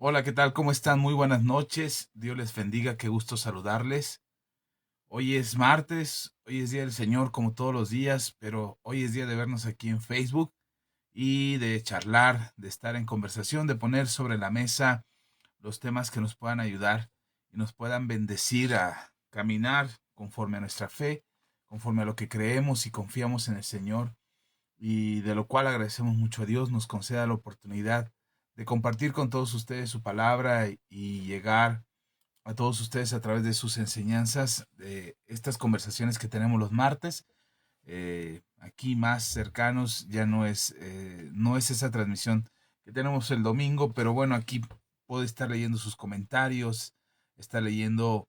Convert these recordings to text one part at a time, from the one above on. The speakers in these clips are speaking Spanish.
Hola, ¿qué tal? ¿Cómo están? Muy buenas noches. Dios les bendiga, qué gusto saludarles. Hoy es martes, hoy es Día del Señor como todos los días, pero hoy es día de vernos aquí en Facebook y de charlar, de estar en conversación, de poner sobre la mesa los temas que nos puedan ayudar y nos puedan bendecir a caminar conforme a nuestra fe, conforme a lo que creemos y confiamos en el Señor, y de lo cual agradecemos mucho a Dios nos conceda la oportunidad de compartir con todos ustedes su palabra y llegar a todos ustedes a través de sus enseñanzas, de estas conversaciones que tenemos los martes. Aquí más cercanos ya no es esa transmisión que tenemos el domingo, pero bueno, aquí puedo estar leyendo sus comentarios, estar leyendo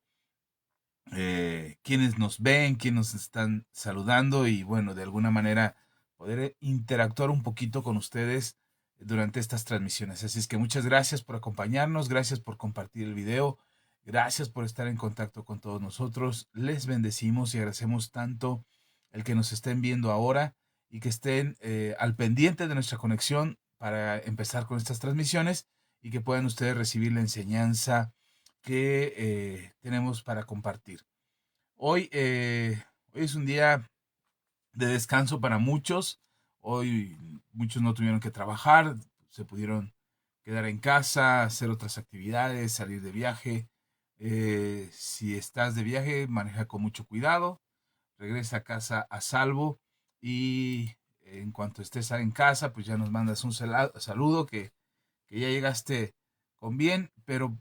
quienes nos ven, quienes nos están saludando y bueno, de alguna manera poder interactuar un poquito con ustedes durante estas transmisiones. Así es que muchas gracias por acompañarnos, gracias por compartir el video, gracias por estar en contacto con todos nosotros. Les bendecimos y agradecemos tanto el que nos estén viendo ahora y que estén al pendiente de nuestra conexión para empezar con estas transmisiones y que puedan ustedes recibir la enseñanza que tenemos para compartir. Hoy, hoy es un día de descanso para muchos. Hoy muchos no tuvieron que trabajar, se pudieron quedar en casa, hacer otras actividades, salir de viaje. Si estás de viaje, maneja con mucho cuidado, regresa a casa a salvo y en cuanto estés en casa, pues ya nos mandas un saludo que ya llegaste con bien, pero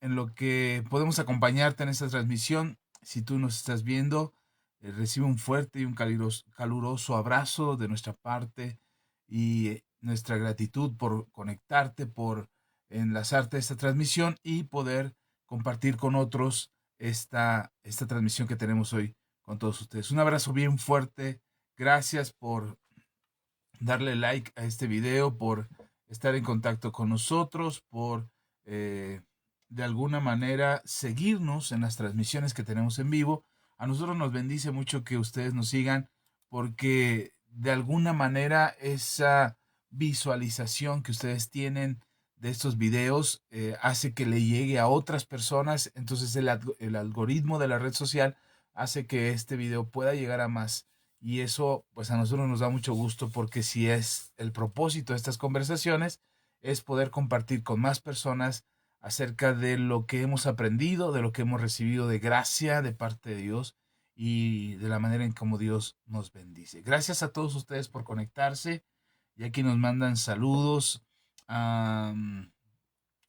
en lo que podemos acompañarte en esta transmisión. Si tú nos estás viendo, recibe un fuerte y un caluroso abrazo de nuestra parte y nuestra gratitud por conectarte, por enlazarte a esta transmisión y poder compartir con otros esta transmisión que tenemos hoy con todos ustedes. Un abrazo bien fuerte. Gracias por darle like a este video, por estar en contacto con nosotros, por eh, de alguna manera seguirnos en las transmisiones que tenemos en vivo. A nosotros nos bendice mucho que ustedes nos sigan porque de alguna manera esa visualización que ustedes tienen de estos videos hace que le llegue a otras personas. Entonces el algoritmo de la red social hace que este video pueda llegar a más, y eso pues a nosotros nos da mucho gusto porque si es el propósito de estas conversaciones es poder compartir con más personas acerca de lo que hemos aprendido, de lo que hemos recibido de gracia de parte de Dios y de la manera en cómo Dios nos bendice. Gracias a todos ustedes por conectarse y aquí nos mandan saludos. Um,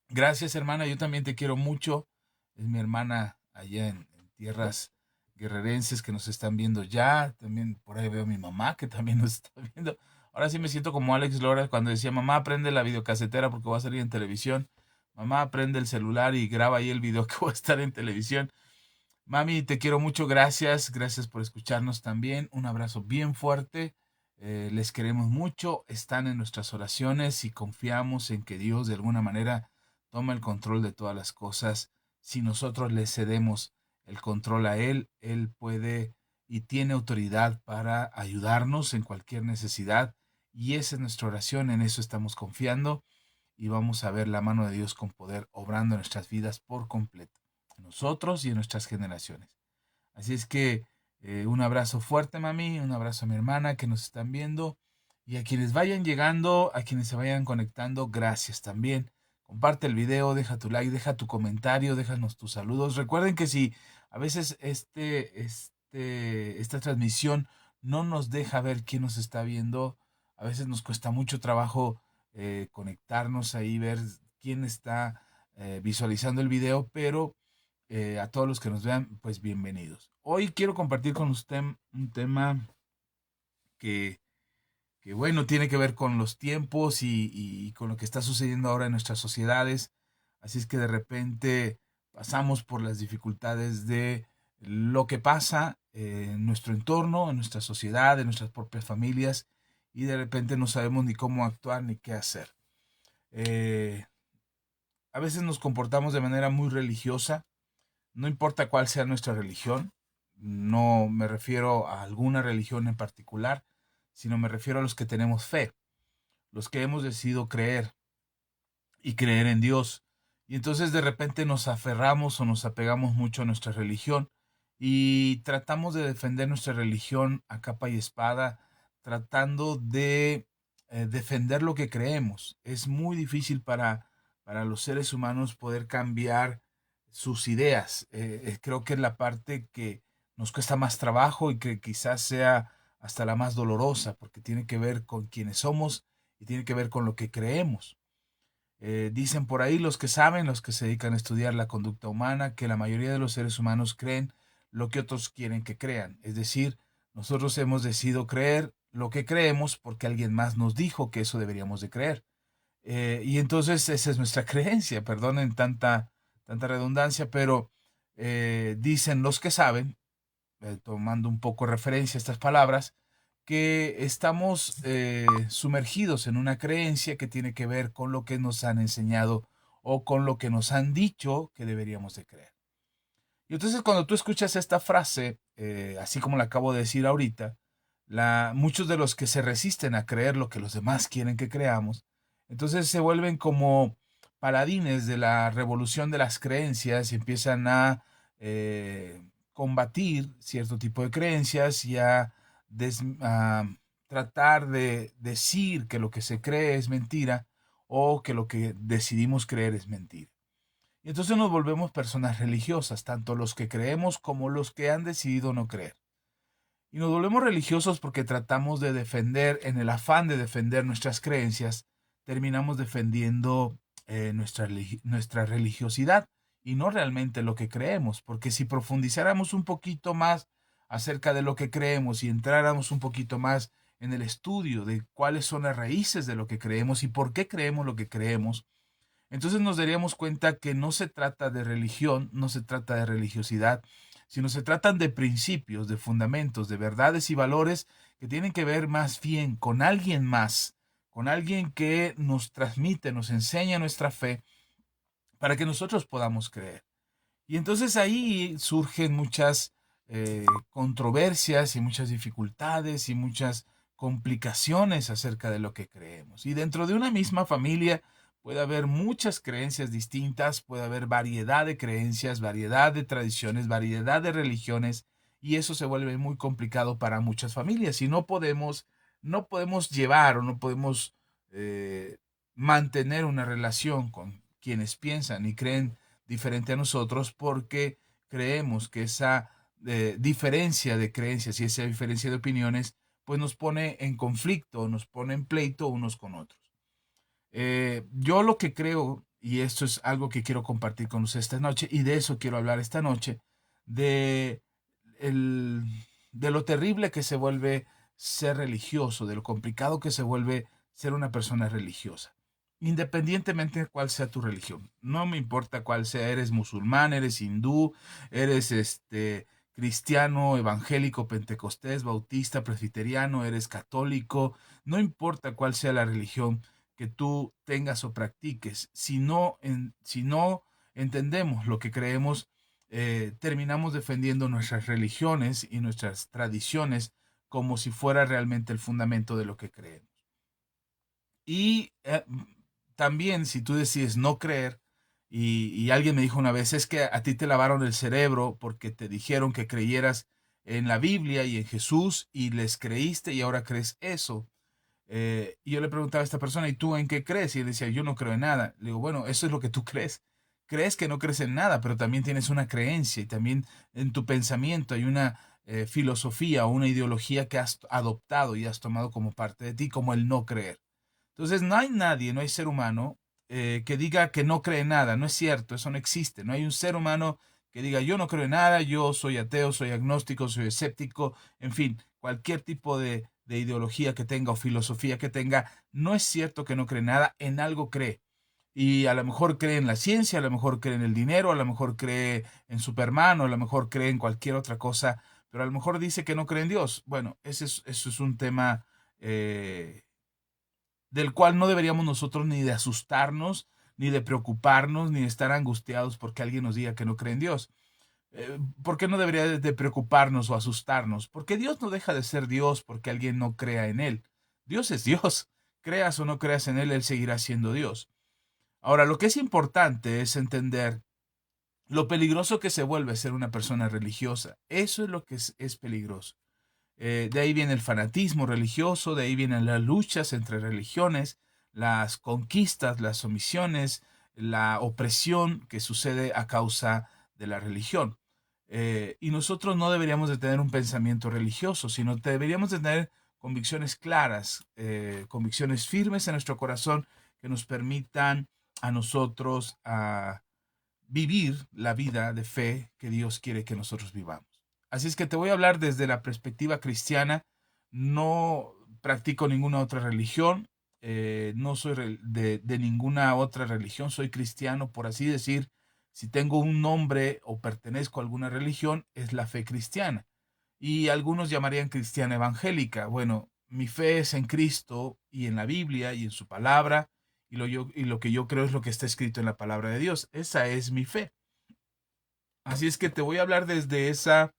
Gracias, hermana. Yo también te quiero mucho. Es mi hermana allá en tierras guerrerenses que nos están viendo ya. También por ahí veo a mi mamá que también nos está viendo. Ahora sí me siento como Alex Lora cuando decía, mamá, prende la videocasetera porque voy a salir en televisión. Mamá, prende el celular y graba ahí el video que voy a estar en televisión. Mami, te quiero mucho. Gracias. Gracias por escucharnos también. Un abrazo bien fuerte. Les queremos mucho. Están en nuestras oraciones y confiamos en que Dios de alguna manera toma el control de todas las cosas. Si nosotros le cedemos el control a Él, Él puede y tiene autoridad para ayudarnos en cualquier necesidad. Y esa es nuestra oración. En eso estamos confiando y vamos a ver la mano de Dios con poder obrando en nuestras vidas por completo, en nosotros y en nuestras generaciones. Así es que un abrazo fuerte, mami, un abrazo a mi hermana que nos están viendo y a quienes vayan llegando, a quienes se vayan conectando, gracias también. Comparte el video, deja tu like, deja tu comentario, déjanos tus saludos. Recuerden que si a veces esta transmisión no nos deja ver quién nos está viendo, a veces nos cuesta mucho trabajo conectarnos ahí, ver quién está visualizando el video, pero a todos los que nos vean, pues bienvenidos. Hoy quiero compartir con usted un tema que, que bueno, tiene que ver con los tiempos y con lo que está sucediendo ahora en nuestras sociedades. Así es que de repente pasamos por las dificultades de lo que pasa en nuestro entorno, en nuestra sociedad, en nuestras propias familias, y de repente no sabemos ni cómo actuar ni qué hacer. Eh, a veces nos comportamos de manera muy religiosa, no importa cuál sea nuestra religión. No me refiero a alguna religión en particular, sino me refiero a los que tenemos fe, los que hemos decidido creer y creer en Dios. Y entonces de repente nos aferramos o nos apegamos mucho a nuestra religión y tratamos de defender nuestra religión a capa y espada, tratando de defender lo que creemos. Es muy difícil para los seres humanos poder cambiar sus ideas. Creo que es la parte que nos cuesta más trabajo y que quizás sea hasta la más dolorosa, porque tiene que ver con quienes somos y tiene que ver con lo que creemos. Dicen por ahí los que saben, los que se dedican a estudiar la conducta humana, que la mayoría de los seres humanos creen lo que otros quieren que crean. Es decir, nosotros hemos decidido creer lo que creemos porque alguien más nos dijo que eso deberíamos de creer. Y entonces esa es nuestra creencia, perdonen tanta redundancia, pero dicen los que saben, tomando un poco referencia a estas palabras, que estamos sumergidos en una creencia que tiene que ver con lo que nos han enseñado o con lo que nos han dicho que deberíamos de creer. Y entonces cuando tú escuchas esta frase, así como la acabo de decir ahorita, muchos de los que se resisten a creer lo que los demás quieren que creamos, entonces se vuelven como paladines de la revolución de las creencias y empiezan a combatir cierto tipo de creencias y a tratar de decir que lo que se cree es mentira o que lo que decidimos creer es mentira. Y entonces nos volvemos personas religiosas, tanto los que creemos como los que han decidido no creer. Y nos volvemos religiosos porque tratamos de defender, en el afán de defender nuestras creencias, terminamos defendiendo nuestra religiosidad y no realmente lo que creemos, porque si profundizáramos un poquito más acerca de lo que creemos y entráramos un poquito más en el estudio de cuáles son las raíces de lo que creemos y por qué creemos lo que creemos, entonces nos daríamos cuenta que no se trata de religión, no se trata de religiosidad, sino se tratan de principios, de fundamentos, de verdades y valores que tienen que ver más bien con alguien que nos transmite, nos enseña nuestra fe para que nosotros podamos creer. Y entonces ahí surgen muchas controversias y muchas dificultades y muchas complicaciones acerca de lo que creemos. Y dentro de una misma familia puede haber muchas creencias distintas, puede haber variedad de creencias, variedad de tradiciones, variedad de religiones, y eso se vuelve muy complicado para muchas familias. Y no podemos llevar o no podemos mantener una relación con quienes piensan y creen diferente a nosotros porque creemos que esa diferencia de creencias y esa diferencia de opiniones pues nos pone en conflicto, nos pone en pleito unos con otros. Yo lo que creo, y esto es algo que quiero compartir con ustedes esta noche, y de eso quiero hablar esta noche, de, el- de lo terrible que se vuelve ser religioso, de lo complicado que se vuelve ser una persona religiosa, independientemente de cuál sea tu religión. No me importa cuál sea, eres musulmán, eres hindú, eres cristiano, evangélico, pentecostés, bautista, presbiteriano, eres católico, no importa cuál sea la religión que tú tengas o practiques. Si no entendemos lo que creemos, terminamos defendiendo nuestras religiones y nuestras tradiciones como si fuera realmente el fundamento de lo que creemos. Y también si tú decides no creer, y alguien me dijo una vez, es que a ti te lavaron el cerebro porque te dijeron que creyeras en la Biblia y en Jesús y les creíste y ahora crees eso. Y yo le preguntaba a esta persona, ¿y tú en qué crees? Y él decía, yo no creo en nada. Le digo, bueno, eso es lo que tú crees. Crees que no crees en nada, pero también tienes una creencia y también en tu pensamiento hay una filosofía o una ideología que has adoptado y has tomado como parte de ti, como el no creer. Entonces, no hay nadie, no hay ser humano que diga que no cree en nada. No es cierto, eso no existe. No hay un ser humano que diga, yo no creo en nada, yo soy ateo, soy agnóstico, soy escéptico, en fin, cualquier tipo de ideología que tenga o filosofía que tenga, no es cierto que no cree nada, en algo cree. Y a lo mejor cree en la ciencia, a lo mejor cree en el dinero, a lo mejor cree en Superman, o a lo mejor cree en cualquier otra cosa, pero a lo mejor dice que no cree en Dios. Bueno, eso es un tema del cual no deberíamos nosotros ni de asustarnos, ni de preocuparnos, ni de estar angustiados porque alguien nos diga que no cree en Dios. ¿Por qué no debería de preocuparnos o asustarnos? Porque Dios no deja de ser Dios porque alguien no crea en Él. Dios es Dios. Creas o no creas en Él, Él seguirá siendo Dios. Ahora, lo que es importante es entender lo peligroso que se vuelve ser una persona religiosa. Eso es lo que es peligroso. De ahí viene el fanatismo religioso, de ahí vienen las luchas entre religiones, las conquistas, las omisiones, la opresión que sucede a causa de la religión. Y nosotros no deberíamos de tener un pensamiento religioso, sino deberíamos de tener convicciones claras, convicciones firmes en nuestro corazón que nos permitan a nosotros vivir la vida de fe que Dios quiere que nosotros vivamos. Así es que te voy a hablar desde la perspectiva cristiana. No practico ninguna otra religión, no soy de ninguna otra religión, soy cristiano, por así decir. Si tengo un nombre o pertenezco a alguna religión, es la fe cristiana. Y algunos llamarían cristiana evangélica. Bueno, mi fe es en Cristo y en la Biblia y en su palabra, y lo que yo creo es lo que está escrito en la palabra de Dios. Esa es mi fe. Así es que te voy a hablar desde esa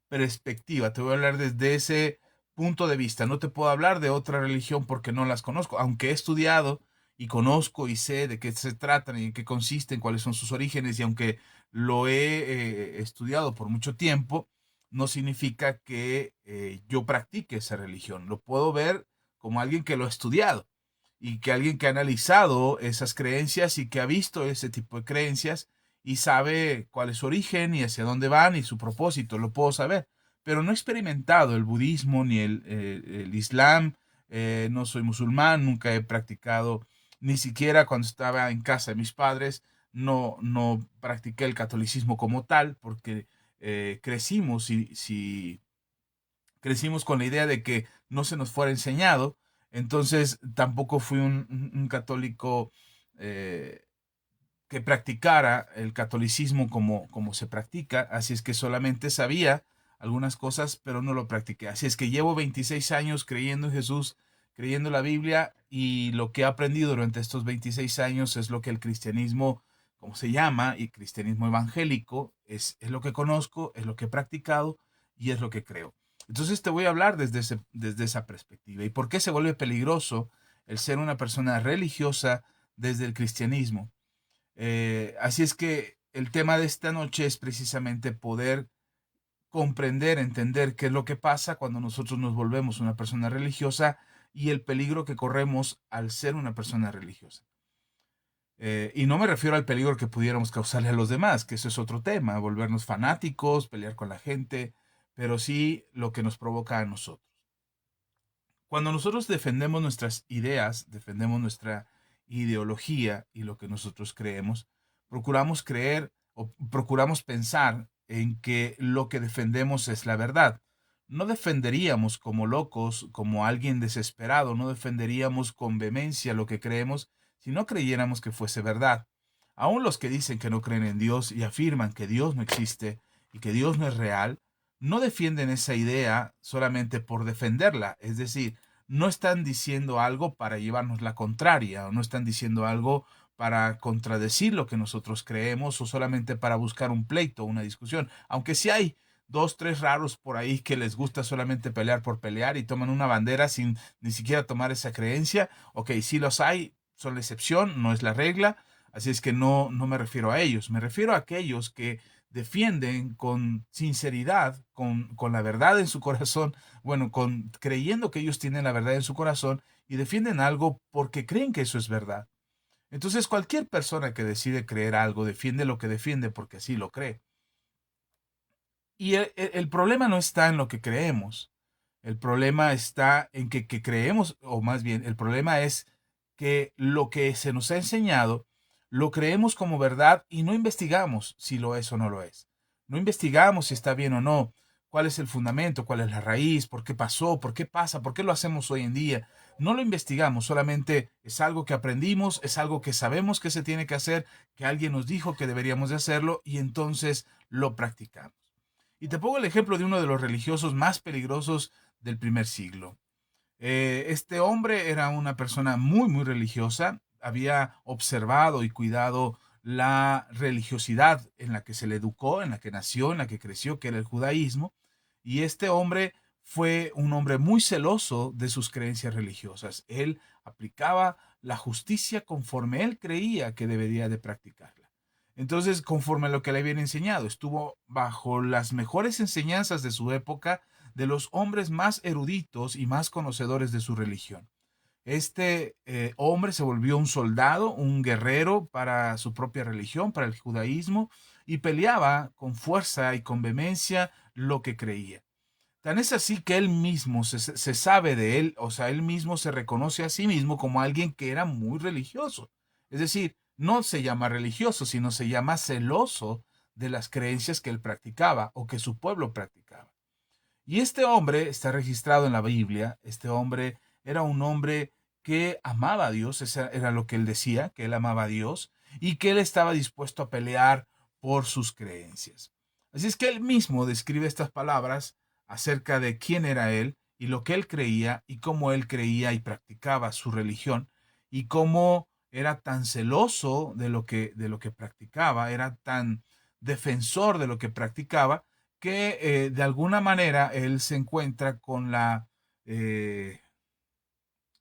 perspectiva, te voy a hablar desde ese punto de vista. No te puedo hablar de otra religión porque no las conozco, aunque he estudiado y conozco y sé de qué se tratan y en qué consisten, cuáles son sus orígenes, y aunque lo he estudiado por mucho tiempo, no significa que yo practique esa religión. Lo puedo ver como alguien que lo ha estudiado y que alguien que ha analizado esas creencias y que ha visto ese tipo de creencias y sabe cuál es su origen y hacia dónde van y su propósito, lo puedo saber. Pero no he experimentado el budismo ni el islam, no soy musulmán, nunca he practicado, ni siquiera cuando estaba en casa de mis padres, no practiqué el catolicismo como tal, porque crecimos y si crecimos con la idea de que no se nos fuera enseñado, entonces tampoco fui un católico eh, que practicara el catolicismo como se practica, así es que solamente sabía algunas cosas, pero no lo practiqué. Así es que llevo 26 años creyendo en Jesús, creyendo en la Biblia, y lo que he aprendido durante estos 26 años es lo que el cristianismo, como se llama, y cristianismo evangélico, es lo que conozco, es lo que he practicado y es lo que creo. Entonces te voy a hablar desde esa perspectiva. ¿Y por qué se vuelve peligroso el ser una persona religiosa desde el cristianismo? Así es que el tema de esta noche es precisamente poder comprender, entender qué es lo que pasa cuando nosotros nos volvemos una persona religiosa y el peligro que corremos al ser una persona religiosa. Y no me refiero al peligro que pudiéramos causarle a los demás, que eso es otro tema, volvernos fanáticos, pelear con la gente, pero sí lo que nos provoca a nosotros. Cuando nosotros defendemos nuestras ideas, defendemos nuestra ideología y lo que nosotros creemos, procuramos creer o procuramos pensar en que lo que defendemos es la verdad. No defenderíamos como locos, como alguien desesperado, no defenderíamos con vehemencia lo que creemos si no creyéramos que fuese verdad. Aún los que dicen que no creen en Dios y afirman que Dios no existe y que Dios no es real, no defienden esa idea solamente por defenderla, es decir, no están diciendo algo para llevarnos la contraria, o no están diciendo algo para contradecir lo que nosotros creemos, o solamente para buscar un pleito, una discusión, aunque sí hay dos, tres raros por ahí que les gusta solamente pelear por pelear y toman una bandera sin ni siquiera tomar esa creencia. Ok, sí los hay, son la excepción, no es la regla, así es que no me refiero a ellos, me refiero a aquellos que defienden con sinceridad, con la verdad en su corazón, bueno, creyendo que ellos tienen la verdad en su corazón, y defienden algo porque creen que eso es verdad. Entonces, cualquier persona que decide creer algo defiende lo que defiende porque así lo cree. Y el problema no está en lo que creemos. El problema está en que creemos, o más bien, el problema es que lo que se nos ha enseñado lo creemos como verdad y no investigamos si lo es o no lo es. No investigamos si está bien o no, cuál es el fundamento, cuál es la raíz, por qué pasó, por qué pasa, por qué lo hacemos hoy en día. No lo investigamos, solamente es algo que aprendimos, es algo que sabemos que se tiene que hacer, que alguien nos dijo que deberíamos de hacerlo y entonces lo practicamos. Y te pongo el ejemplo de uno de los religiosos más peligrosos del primer siglo. Este hombre era una persona muy religiosa, había observado y cuidado la religiosidad en la que se le educó, en la que nació, en la que creció, que era el judaísmo, y este hombre fue un hombre muy celoso de sus creencias religiosas. Él aplicaba la justicia conforme él creía que debería de practicarla. Entonces, conforme a lo que le habían enseñado, estuvo bajo las mejores enseñanzas de su época, de los hombres más eruditos y más conocedores de su religión. Este hombre se volvió un soldado, un guerrero para su propia religión, para el judaísmo, y peleaba con fuerza y con vehemencia lo que creía. Tan es así que él mismo se sabe de él, o sea, él mismo se reconoce a sí mismo como alguien que era muy religioso. Es decir, no se llama religioso, sino se llama celoso de las creencias que él practicaba o que su pueblo practicaba. Y este hombre está registrado en la Biblia. Este hombre era un hombre que amaba a Dios, eso era lo que él decía, que él amaba a Dios y que él estaba dispuesto a pelear por sus creencias. Así es que él mismo describe estas palabras acerca de quién era él y lo que él creía y cómo él creía y practicaba su religión y cómo era tan celoso de lo que practicaba, era tan defensor de lo que practicaba, que de alguna manera él se encuentra eh,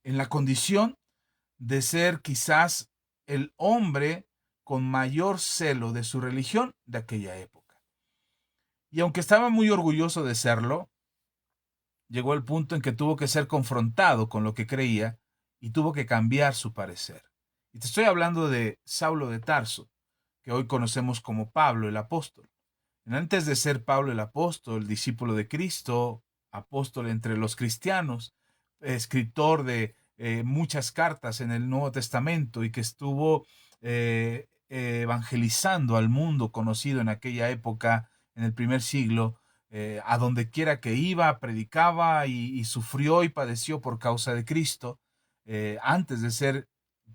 en la condición de ser quizás el hombre con mayor celo de su religión de aquella época. Y aunque estaba muy orgulloso de serlo, llegó el punto en que tuvo que ser confrontado con lo que creía y tuvo que cambiar su parecer. Y te estoy hablando de Saulo de Tarso, que hoy conocemos como Pablo el apóstol. Antes de ser Pablo el apóstol, discípulo de Cristo, apóstol entre los cristianos, escritor de muchas cartas en el Nuevo Testamento y que estuvo evangelizando al mundo conocido en aquella época, en el primer siglo, a donde quiera que iba, predicaba y sufrió y padeció por causa de Cristo. Antes de ser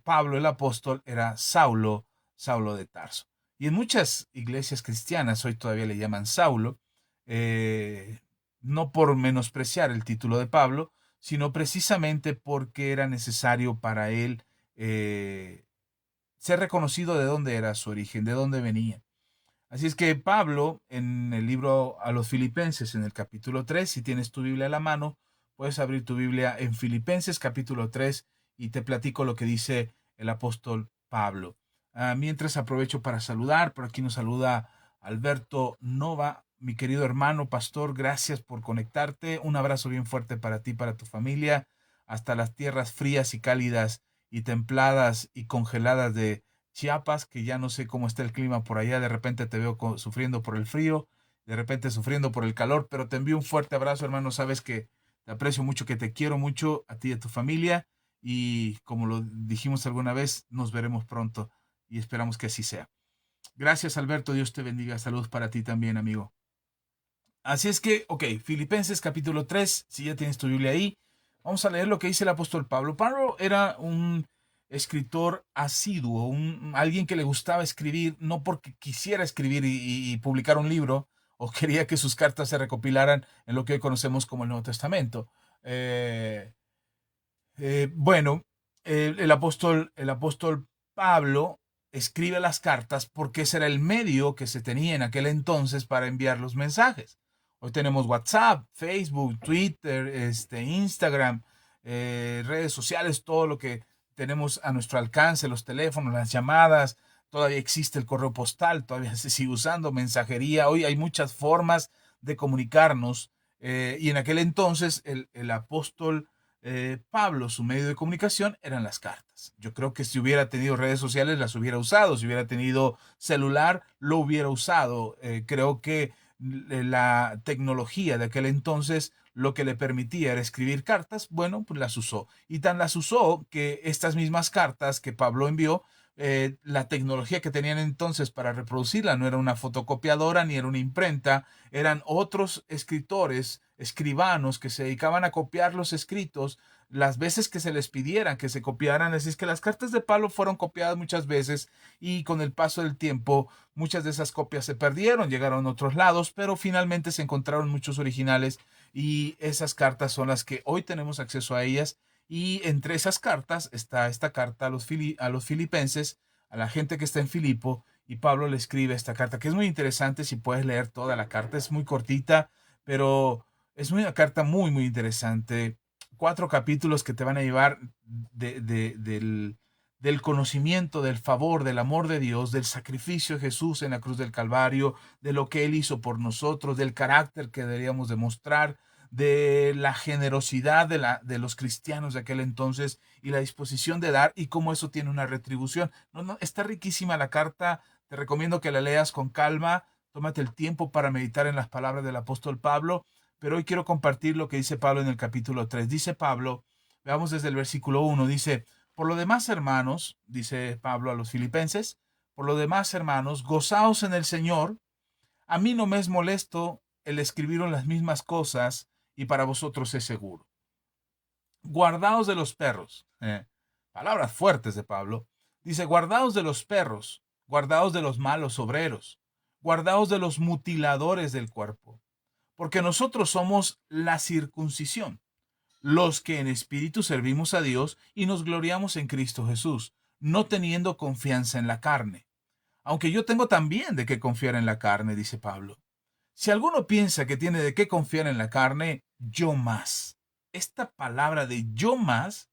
Pablo el apóstol, era Saulo de Tarso. Y en muchas iglesias cristianas hoy todavía le llaman Saulo, eh, no por menospreciar el título de Pablo, sino precisamente porque era necesario para él ser reconocido de dónde era su origen, de dónde venía. Así es que Pablo, en el libro a los Filipenses, en el capítulo 3, si tienes tu Biblia a la mano, puedes abrir tu Biblia en Filipenses capítulo 3 y te platico lo que dice el apóstol Pablo. Mientras aprovecho para saludar, por aquí nos saluda Alberto Nova, mi querido hermano pastor, gracias por conectarte. Un abrazo bien fuerte para ti, para tu familia, hasta las tierras frías y cálidas y templadas y congeladas de Chiapas, que ya no sé cómo está el clima por allá. De repente te veo sufriendo por el frío, de repente sufriendo por el calor, pero te envío un fuerte abrazo, hermano. Sabes que te aprecio mucho, que te quiero mucho a ti y a tu familia, y como lo dijimos alguna vez, nos veremos pronto y esperamos que así sea. Gracias, Alberto. Dios te bendiga. Saludos para ti también, amigo. Así es que, ok, Filipenses capítulo 3, si ya tienes tu Biblia ahí, vamos a leer lo que dice el apóstol Pablo. Pablo era un escritor asiduo, alguien que le gustaba escribir, no porque quisiera escribir y publicar un libro, o quería que sus cartas se recopilaran en lo que hoy conocemos como el Nuevo Testamento. Eh, bueno, el apóstol Pablo escribe las cartas porque ese era el medio que se tenía en aquel entonces para enviar los mensajes. Hoy tenemos WhatsApp, Facebook, Twitter, Instagram, redes sociales, todo lo que tenemos a nuestro alcance, los teléfonos, las llamadas. Todavía existe el correo postal, todavía se sigue usando mensajería. Hoy hay muchas formas de comunicarnos, y en aquel entonces el apóstol Pablo, su medio de comunicación eran las cartas. Yo creo que si hubiera tenido redes sociales, las hubiera usado. Si hubiera tenido celular, lo hubiera usado. Creo que la tecnología de aquel entonces lo que le permitía era escribir cartas. Bueno, pues las usó. Y tan las usó que estas mismas cartas que Pablo envió, la tecnología que tenían entonces para reproducirla no era una fotocopiadora ni era una imprenta, eran otros escritores, escribanos, que se dedicaban a copiar los escritos las veces que se les pidieran que se copiaran. Así es que las cartas de Pablo fueron copiadas muchas veces, y con el paso del tiempo muchas de esas copias se perdieron, llegaron a otros lados, pero finalmente se encontraron muchos originales, y esas cartas son las que hoy tenemos acceso a ellas. Y entre esas cartas está esta carta a los filipenses, a la gente que está en Filipo, y Pablo le escribe esta carta, que es muy interesante. Si puedes leer toda la carta, es muy cortita, pero es una carta muy, muy interesante. 4 capítulos que te van a llevar del conocimiento, del favor, del amor de Dios, del sacrificio de Jesús en la cruz del Calvario, de lo que Él hizo por nosotros, del carácter que deberíamos demostrar, de la generosidad de los cristianos de aquel entonces y la disposición de dar y cómo eso tiene una retribución. No, no, está riquísima la carta, te recomiendo que la leas con calma, tómate el tiempo para meditar en las palabras del apóstol Pablo, pero hoy quiero compartir lo que dice Pablo en el capítulo 3. Dice Pablo, veamos desde el versículo 1, dice, por lo demás, hermanos, dice Pablo a los filipenses, por lo demás, hermanos, gozaos en el Señor. A mí no me es molesto el escribiros las mismas cosas y para vosotros es seguro. Guardaos de los perros. Palabras fuertes de Pablo. Dice, guardaos de los perros, guardaos de los malos obreros, guardaos de los mutiladores del cuerpo, porque nosotros somos la circuncisión, los que en espíritu servimos a Dios y nos gloriamos en Cristo Jesús, no teniendo confianza en la carne. Aunque yo tengo también de qué confiar en la carne, dice Pablo. Si alguno piensa que tiene de qué confiar en la carne, yo más. Esta palabra de yo más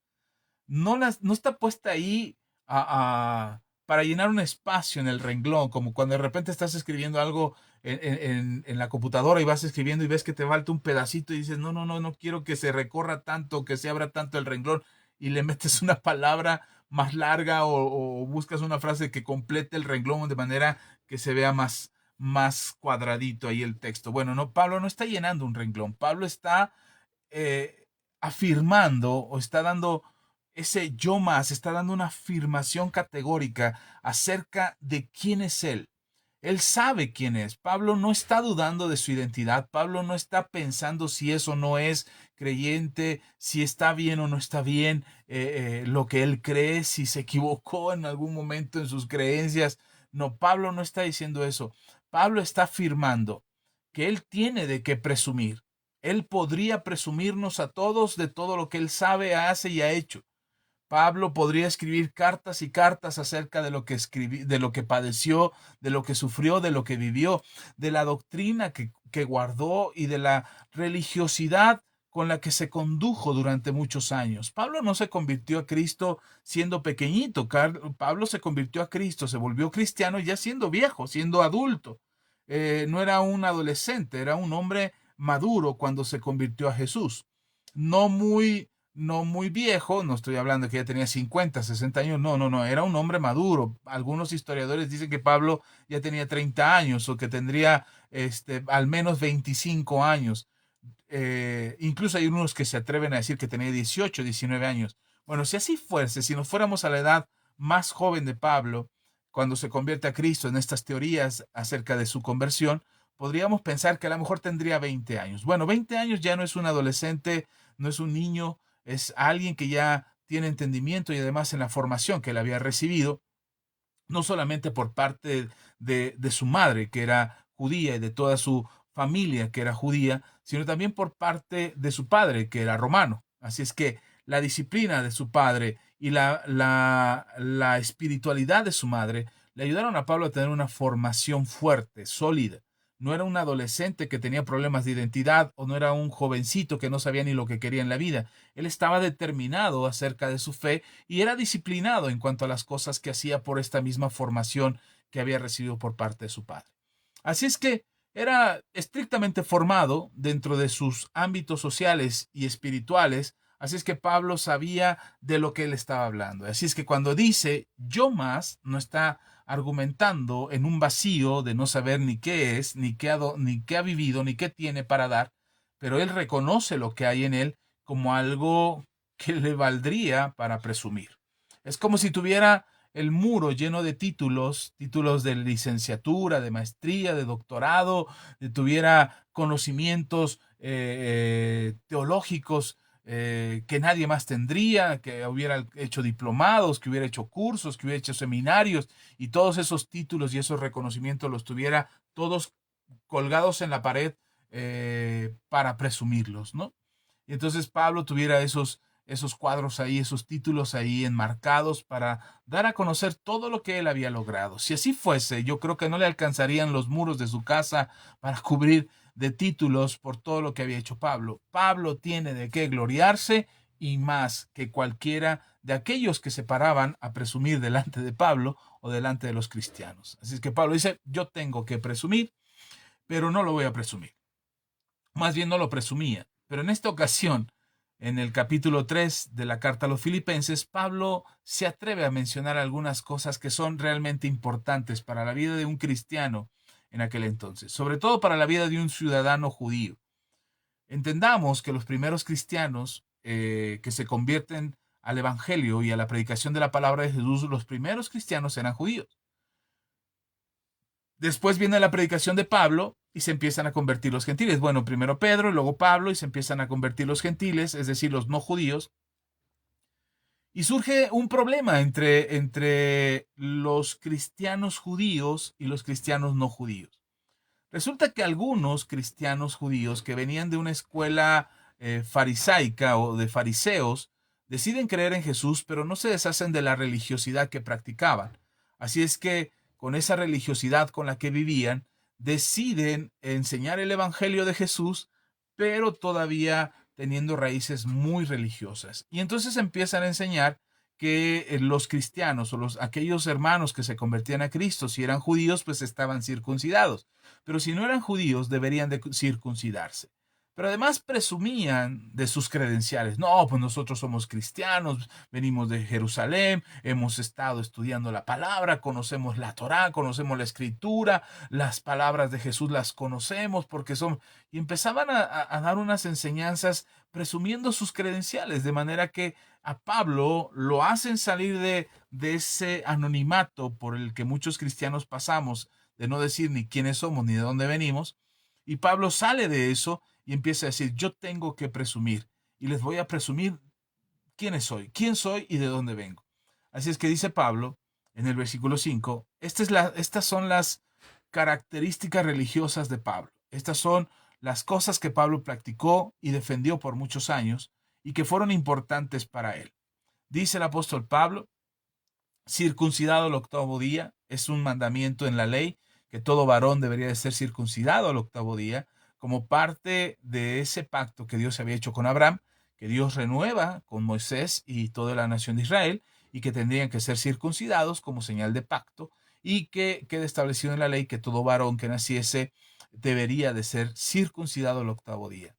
no está puesta ahí para llenar un espacio en el renglón, como cuando de repente estás escribiendo algo en la computadora y vas escribiendo y ves que te falta un pedacito y dices, no, no, no, no quiero que se recorra tanto, que se abra tanto el renglón y le metes una palabra más larga o buscas una frase que complete el renglón de manera que se vea más cuadradito ahí el texto. Bueno, no, Pablo no está llenando un renglón, Pablo está afirmando o está dando ese yo más, está dando una afirmación categórica acerca de quién es él. Él sabe quién es. Pablo no está dudando de su identidad. Pablo no está pensando si es o no es creyente, si está bien o no está bien, lo que él cree, si se equivocó en algún momento en sus creencias. No, Pablo no está diciendo eso. Pablo está afirmando que él tiene de qué presumir. Él podría presumirnos a todos de todo lo que él sabe, hace y ha hecho. Pablo podría escribir cartas y cartas acerca de lo que de lo que padeció, de lo que sufrió, de lo que vivió, de la doctrina que guardó y de la religiosidad con la que se condujo durante muchos años. Pablo no se convirtió a Cristo siendo pequeñito. Pablo se convirtió a Cristo, se volvió cristiano ya siendo viejo, siendo adulto. No era un adolescente, era un hombre maduro cuando se convirtió a Jesús. No muy viejo, no estoy hablando de que ya tenía 50, 60 años, no, no, no, era un hombre maduro. Algunos historiadores dicen que Pablo ya tenía 30 años o que tendría al menos 25 años. Incluso hay unos que se atreven a decir que tenía 18, 19 años. Bueno, si así fuese, si nos fuéramos a la edad más joven de Pablo, cuando se convierte a Cristo en estas teorías acerca de su conversión, podríamos pensar que a lo mejor tendría 20 años. Bueno, 20 años ya no es un adolescente, no es un niño, es alguien que ya tiene entendimiento y además en la formación que él había recibido, no solamente por parte de su madre, que era judía, y de toda su familia, que era judía, sino también por parte de su padre, que era romano. Así es que la disciplina de su padre y la espiritualidad de su madre le ayudaron a Pablo a tener una formación fuerte, sólida. No era un adolescente que tenía problemas de identidad o no era un jovencito que no sabía ni lo que quería en la vida. Él estaba determinado acerca de su fe y era disciplinado en cuanto a las cosas que hacía por esta misma formación que había recibido por parte de su padre. Así es que era estrictamente formado dentro de sus ámbitos sociales y espirituales. Así es que Pablo sabía de lo que él estaba hablando. Así es que cuando dice yo más, no está argumentando en un vacío de no saber ni qué es, ni qué ha vivido, ni qué tiene para dar, pero él reconoce lo que hay en él como algo que le valdría para presumir. Es como si tuviera el muro lleno de títulos de licenciatura, de maestría, de doctorado, tuviera conocimientos teológicos que nadie más tendría, que hubiera hecho diplomados, que hubiera hecho cursos, que hubiera hecho seminarios y todos esos títulos y esos reconocimientos los tuviera todos colgados en la pared para presumirlos, ¿no? Y entonces Pablo tuviera esos cuadros ahí, esos títulos ahí enmarcados para dar a conocer todo lo que él había logrado. Si así fuese, yo creo que no le alcanzarían los muros de su casa para cubrir de títulos por todo lo que había hecho Pablo. Pablo tiene de qué gloriarse y más que cualquiera de aquellos que se paraban a presumir delante de Pablo o delante de los cristianos. Así es que Pablo dice, yo tengo que presumir, pero no lo voy a presumir. Más bien no lo presumía. Pero en esta ocasión, en el capítulo 3 de la carta a los Filipenses, Pablo se atreve a mencionar algunas cosas que son realmente importantes para la vida de un cristiano en aquel entonces, sobre todo para la vida de un ciudadano judío. Entendamos que los primeros cristianos que se convierten al Evangelio y a la predicación de la palabra de Jesús, los primeros cristianos eran judíos. Después viene la predicación de Pablo y se empiezan a convertir los gentiles. Bueno, primero Pedro y luego Pablo y se empiezan a convertir los gentiles, es decir, los no judíos. Y surge un problema entre los cristianos judíos y los cristianos no judíos. Resulta que algunos cristianos judíos que venían de una escuela farisaica o de fariseos deciden creer en Jesús, pero no se deshacen de la religiosidad que practicaban. Así es que con esa religiosidad con la que vivían, deciden enseñar el Evangelio de Jesús, pero todavía teniendo raíces muy religiosas. Y entonces empiezan a enseñar que los cristianos o aquellos hermanos que se convertían a Cristo, si eran judíos, pues estaban circuncidados, pero si no eran judíos, deberían de circuncidarse. Pero además presumían de sus credenciales. No, pues nosotros somos cristianos, venimos de Jerusalén, hemos estado estudiando la palabra, conocemos la Torá, conocemos la escritura, las palabras de Jesús las conocemos porque son... Y empezaban a dar unas enseñanzas presumiendo sus credenciales, de manera que a Pablo lo hacen salir de ese anonimato por el que muchos cristianos pasamos, de no decir ni quiénes somos ni de dónde venimos. Y Pablo sale de eso y empieza a decir, yo tengo que presumir y les voy a presumir quién soy y de dónde vengo. Así es que dice Pablo en el versículo 5, estas son las características religiosas de Pablo. Estas son las cosas que Pablo practicó y defendió por muchos años y que fueron importantes para él. Dice el apóstol Pablo, circuncidado al octavo día, es un mandamiento en la ley que todo varón debería de ser circuncidado al octavo día, como parte de ese pacto que Dios había hecho con Abraham, que Dios renueva con Moisés y toda la nación de Israel, y que tendrían que ser circuncidados como señal de pacto, y que queda establecido en la ley que todo varón que naciese debería de ser circuncidado al octavo día.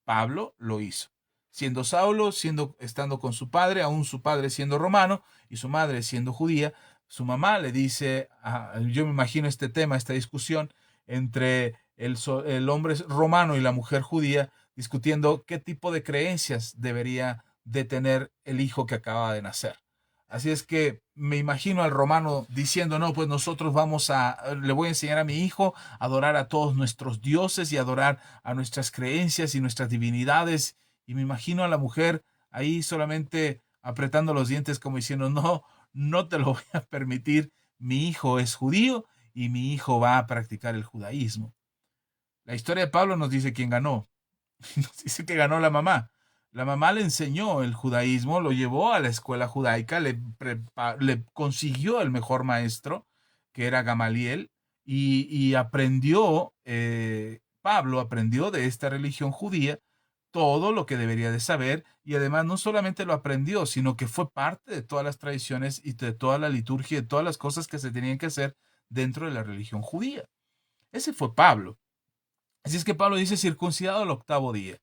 Pablo lo hizo. Siendo Saulo, estando con su padre, aún su padre siendo romano y su madre siendo judía, su mamá le dice, yo me imagino este tema, esta discusión entre el hombre romano y la mujer judía, discutiendo qué tipo de creencias debería de tener el hijo que acaba de nacer. Así es que me imagino al romano diciendo, no, pues nosotros le voy a enseñar a mi hijo a adorar a todos nuestros dioses y adorar a nuestras creencias y nuestras divinidades. Y me imagino a la mujer ahí solamente apretando los dientes como diciendo, no, no te lo voy a permitir. Mi hijo es judío y mi hijo va a practicar el judaísmo. La historia de Pablo nos dice quién ganó. Nos dice que ganó la mamá. La mamá le enseñó el judaísmo, lo llevó a la escuela judaica, le consiguió el mejor maestro, que era Gamaliel, y aprendió, Pablo aprendió de esta religión judía todo lo que debería de saber, y además no solamente lo aprendió, sino que fue parte de todas las tradiciones y de toda la liturgia, de todas las cosas que se tenían que hacer dentro de la religión judía. Ese fue Pablo. Así es que Pablo dice circuncidado al octavo día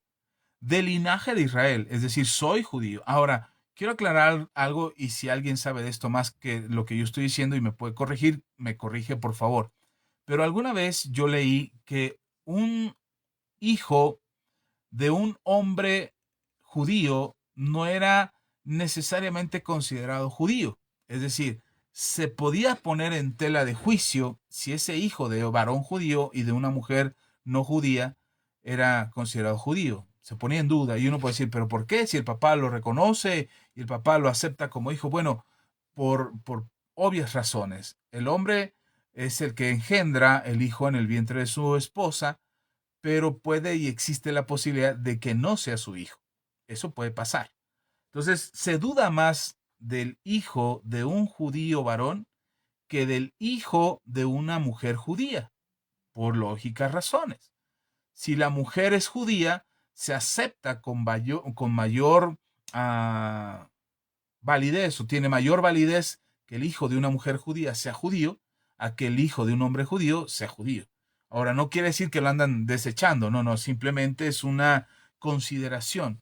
del linaje de Israel, es decir, soy judío. Ahora, quiero aclarar algo y si alguien sabe de esto más que lo que yo estoy diciendo y me puede corregir, me corrige por favor. Pero alguna vez yo leí que un hijo de un hombre judío no era necesariamente considerado judío. Es decir, se podía poner en tela de juicio si ese hijo de varón judío y de una mujer no judía era considerado judío. Se ponía en duda y uno puede decir, pero ¿por qué? Si el papá lo reconoce y el papá lo acepta como hijo. Bueno, por obvias razones. El hombre es el que engendra el hijo en el vientre de su esposa, pero puede y existe la posibilidad de que no sea su hijo. Eso puede pasar. Entonces, se duda más del hijo de un judío varón que del hijo de una mujer judía, por lógicas razones. Si la mujer es judía, se acepta con mayor validez, o tiene mayor validez que el hijo de una mujer judía sea judío a que el hijo de un hombre judío sea judío. Ahora, no quiere decir que lo andan desechando, no, no, simplemente es una consideración.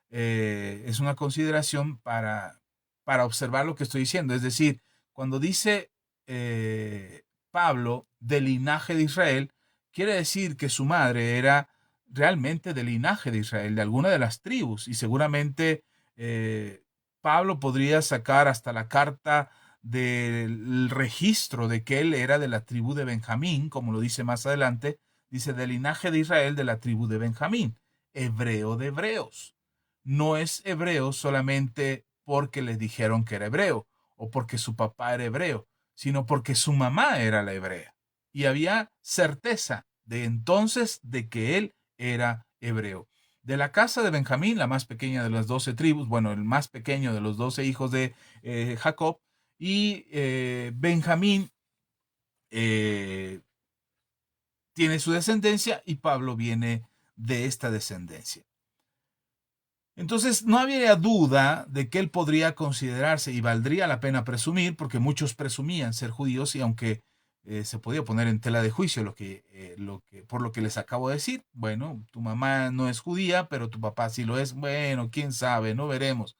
Es una consideración para observar lo que estoy diciendo. Es decir, cuando dice Pablo del linaje de Israel, quiere decir que su madre era realmente del linaje de Israel, de alguna de las tribus, y seguramente Pablo podría sacar hasta la carta del registro de que él era de la tribu de Benjamín, como lo dice más adelante, dice del linaje de Israel, de la tribu de Benjamín, hebreo de hebreos. No es hebreo solamente porque le dijeron que era hebreo o porque su papá era hebreo, sino porque su mamá era la hebrea. Y había certeza de entonces de que él era hebreo. De la casa de Benjamín, la más pequeña de las 12 tribus, bueno, el más pequeño de los 12 hijos de Jacob, y Benjamín tiene su descendencia y Pablo viene de esta descendencia. Entonces no había duda de que él podría considerarse, y valdría la pena presumir, porque muchos presumían ser judíos, y aunque se podía poner en tela de juicio por lo que les acabo de decir, bueno, tu mamá no es judía, pero tu papá sí lo es, bueno, quién sabe, no veremos.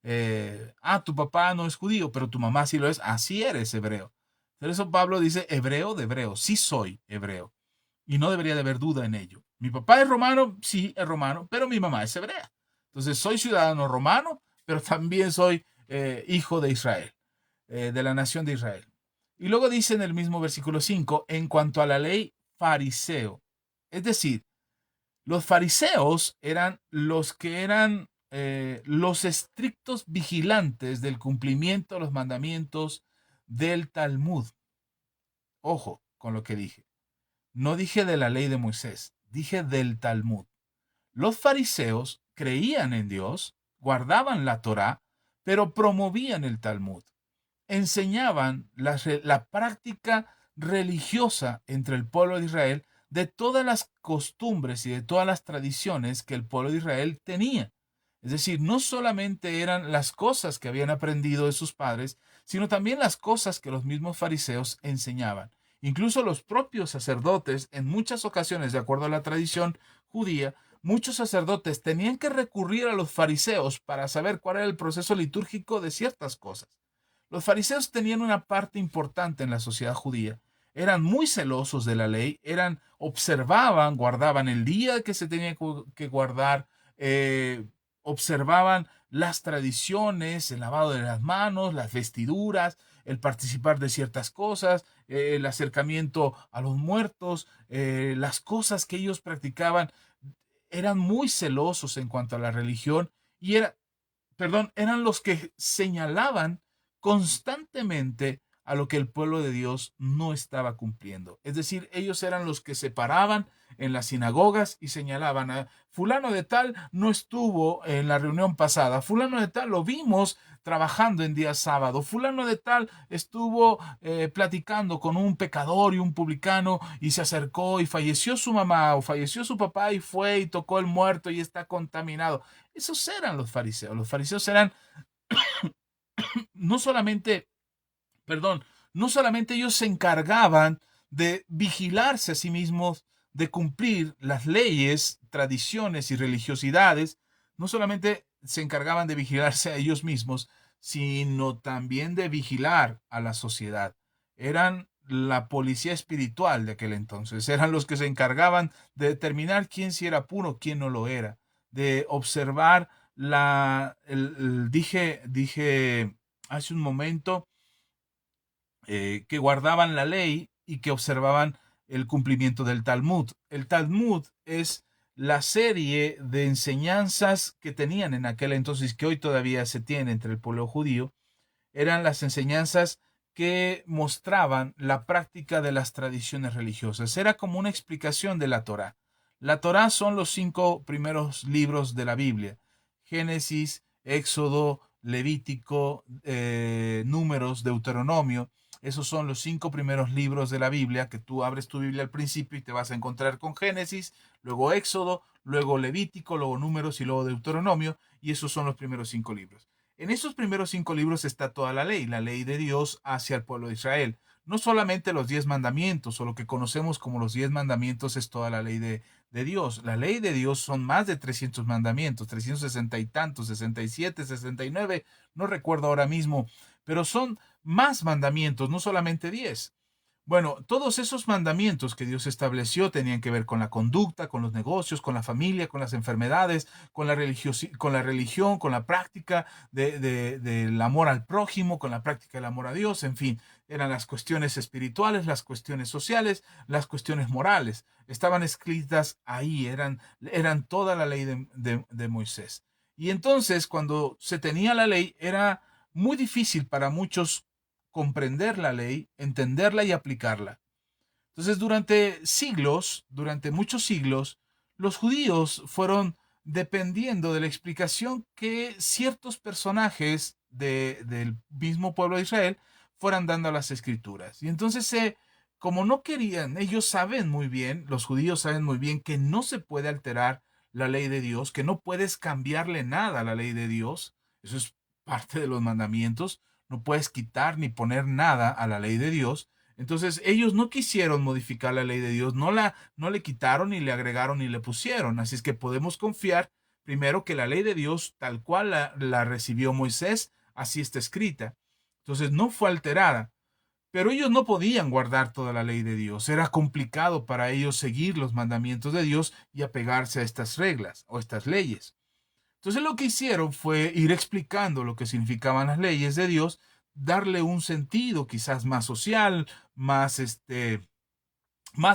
Tu papá no es judío, pero tu mamá sí lo es, así eres hebreo. Por eso Pablo dice, hebreo de hebreo, sí soy hebreo, y no debería de haber duda en ello. Mi papá es romano, sí es romano, pero mi mamá es hebrea. Entonces soy ciudadano romano, pero también soy hijo de Israel, de la nación de Israel. Y luego dice en el mismo versículo 5, en cuanto a la ley, fariseo. Es decir, los fariseos eran los que eran los estrictos vigilantes del cumplimiento de los mandamientos del Talmud. Ojo con lo que dije. No dije de la ley de Moisés, dije del Talmud. Los fariseos creían en Dios, guardaban la Torá, pero promovían el Talmud. Enseñaban la práctica religiosa entre el pueblo de Israel de todas las costumbres y de todas las tradiciones que el pueblo de Israel tenía. Es decir, no solamente eran las cosas que habían aprendido de sus padres, sino también las cosas que los mismos fariseos enseñaban. Incluso los propios sacerdotes, en muchas ocasiones, de acuerdo a la tradición judía, muchos sacerdotes tenían que recurrir a los fariseos para saber cuál era el proceso litúrgico de ciertas cosas. Los fariseos tenían una parte importante en la sociedad judía. Eran muy celosos de la ley, observaban, guardaban el día que se tenía que guardar, observaban las tradiciones, el lavado de las manos, las vestiduras, el participar de ciertas cosas, el acercamiento a los muertos, las cosas que ellos practicaban. Eran muy celosos en cuanto a la religión y eran los que señalaban constantemente a lo que el pueblo de Dios no estaba cumpliendo. Es decir, ellos eran los que se paraban en las sinagogas y señalaban a fulano de tal no estuvo en la reunión pasada, fulano de tal lo vimos trabajando en día sábado, fulano de tal estuvo platicando con un pecador y un publicano y se acercó y falleció su mamá o falleció su papá y fue y tocó el muerto y está contaminado. Esos eran los fariseos. Los fariseos eran no solamente, perdón, no solamente ellos se encargaban de vigilarse a sí mismos, de cumplir las leyes, tradiciones y religiosidades, no solamente se encargaban de vigilarse a ellos mismos, sino también de vigilar a la sociedad. Eran la policía espiritual de aquel entonces, eran los que se encargaban de determinar quién sí era puro, quién no lo era, de observar dije hace un momento que guardaban la ley y que observaban el cumplimiento del Talmud. El Talmud es la serie de enseñanzas que tenían en aquel entonces, que hoy todavía se tiene entre el pueblo judío. Eran las enseñanzas que mostraban la práctica de las tradiciones religiosas. Era como una explicación de la Torá. La Torá son los 5 primeros libros de la Biblia: Génesis, Éxodo, Levítico, Números, Deuteronomio. Esos son los 5 primeros libros de la Biblia, que tú abres tu Biblia al principio y te vas a encontrar con Génesis, luego Éxodo, luego Levítico, luego Números y luego Deuteronomio, y esos son los primeros 5 libros. En esos primeros 5 libros está toda la ley de Dios hacia el pueblo de Israel. No solamente los 10 mandamientos, o lo que conocemos como los 10 mandamientos es toda la ley de Dios. La ley de Dios son más de 300 mandamientos, 360 y tantos, 67, 69, no recuerdo ahora mismo, pero son más mandamientos, no solamente 10. Bueno, todos esos mandamientos que Dios estableció tenían que ver con la conducta, con los negocios, con la familia, con las enfermedades, con la religión, con la práctica del amor al prójimo, con la práctica del amor a Dios, en fin, eran las cuestiones espirituales, las cuestiones sociales, las cuestiones morales. Estaban escritas ahí, eran toda la ley de Moisés. Y entonces, cuando se tenía la ley, era muy difícil para muchos comprender la ley, entenderla y aplicarla. Entonces, durante muchos siglos, los judíos fueron dependiendo de la explicación que ciertos personajes del mismo pueblo de Israel fueran dando a las escrituras. Y entonces, como no querían, ellos saben muy bien, los judíos saben muy bien que no se puede alterar la ley de Dios, que no puedes cambiarle nada a la ley de Dios. Eso es parte de los mandamientos. No puedes quitar ni poner nada a la ley de Dios. Entonces ellos no quisieron modificar la ley de Dios, no le quitaron ni le agregaron ni le pusieron. Así es que podemos confiar primero que la ley de Dios, tal cual la recibió Moisés, así está escrita. Entonces no fue alterada. Pero ellos no podían guardar toda la ley de Dios. Era complicado para ellos seguir los mandamientos de Dios y apegarse a estas reglas o estas leyes. Entonces lo que hicieron fue ir explicando lo que significaban las leyes de Dios, darle un sentido quizás más social, más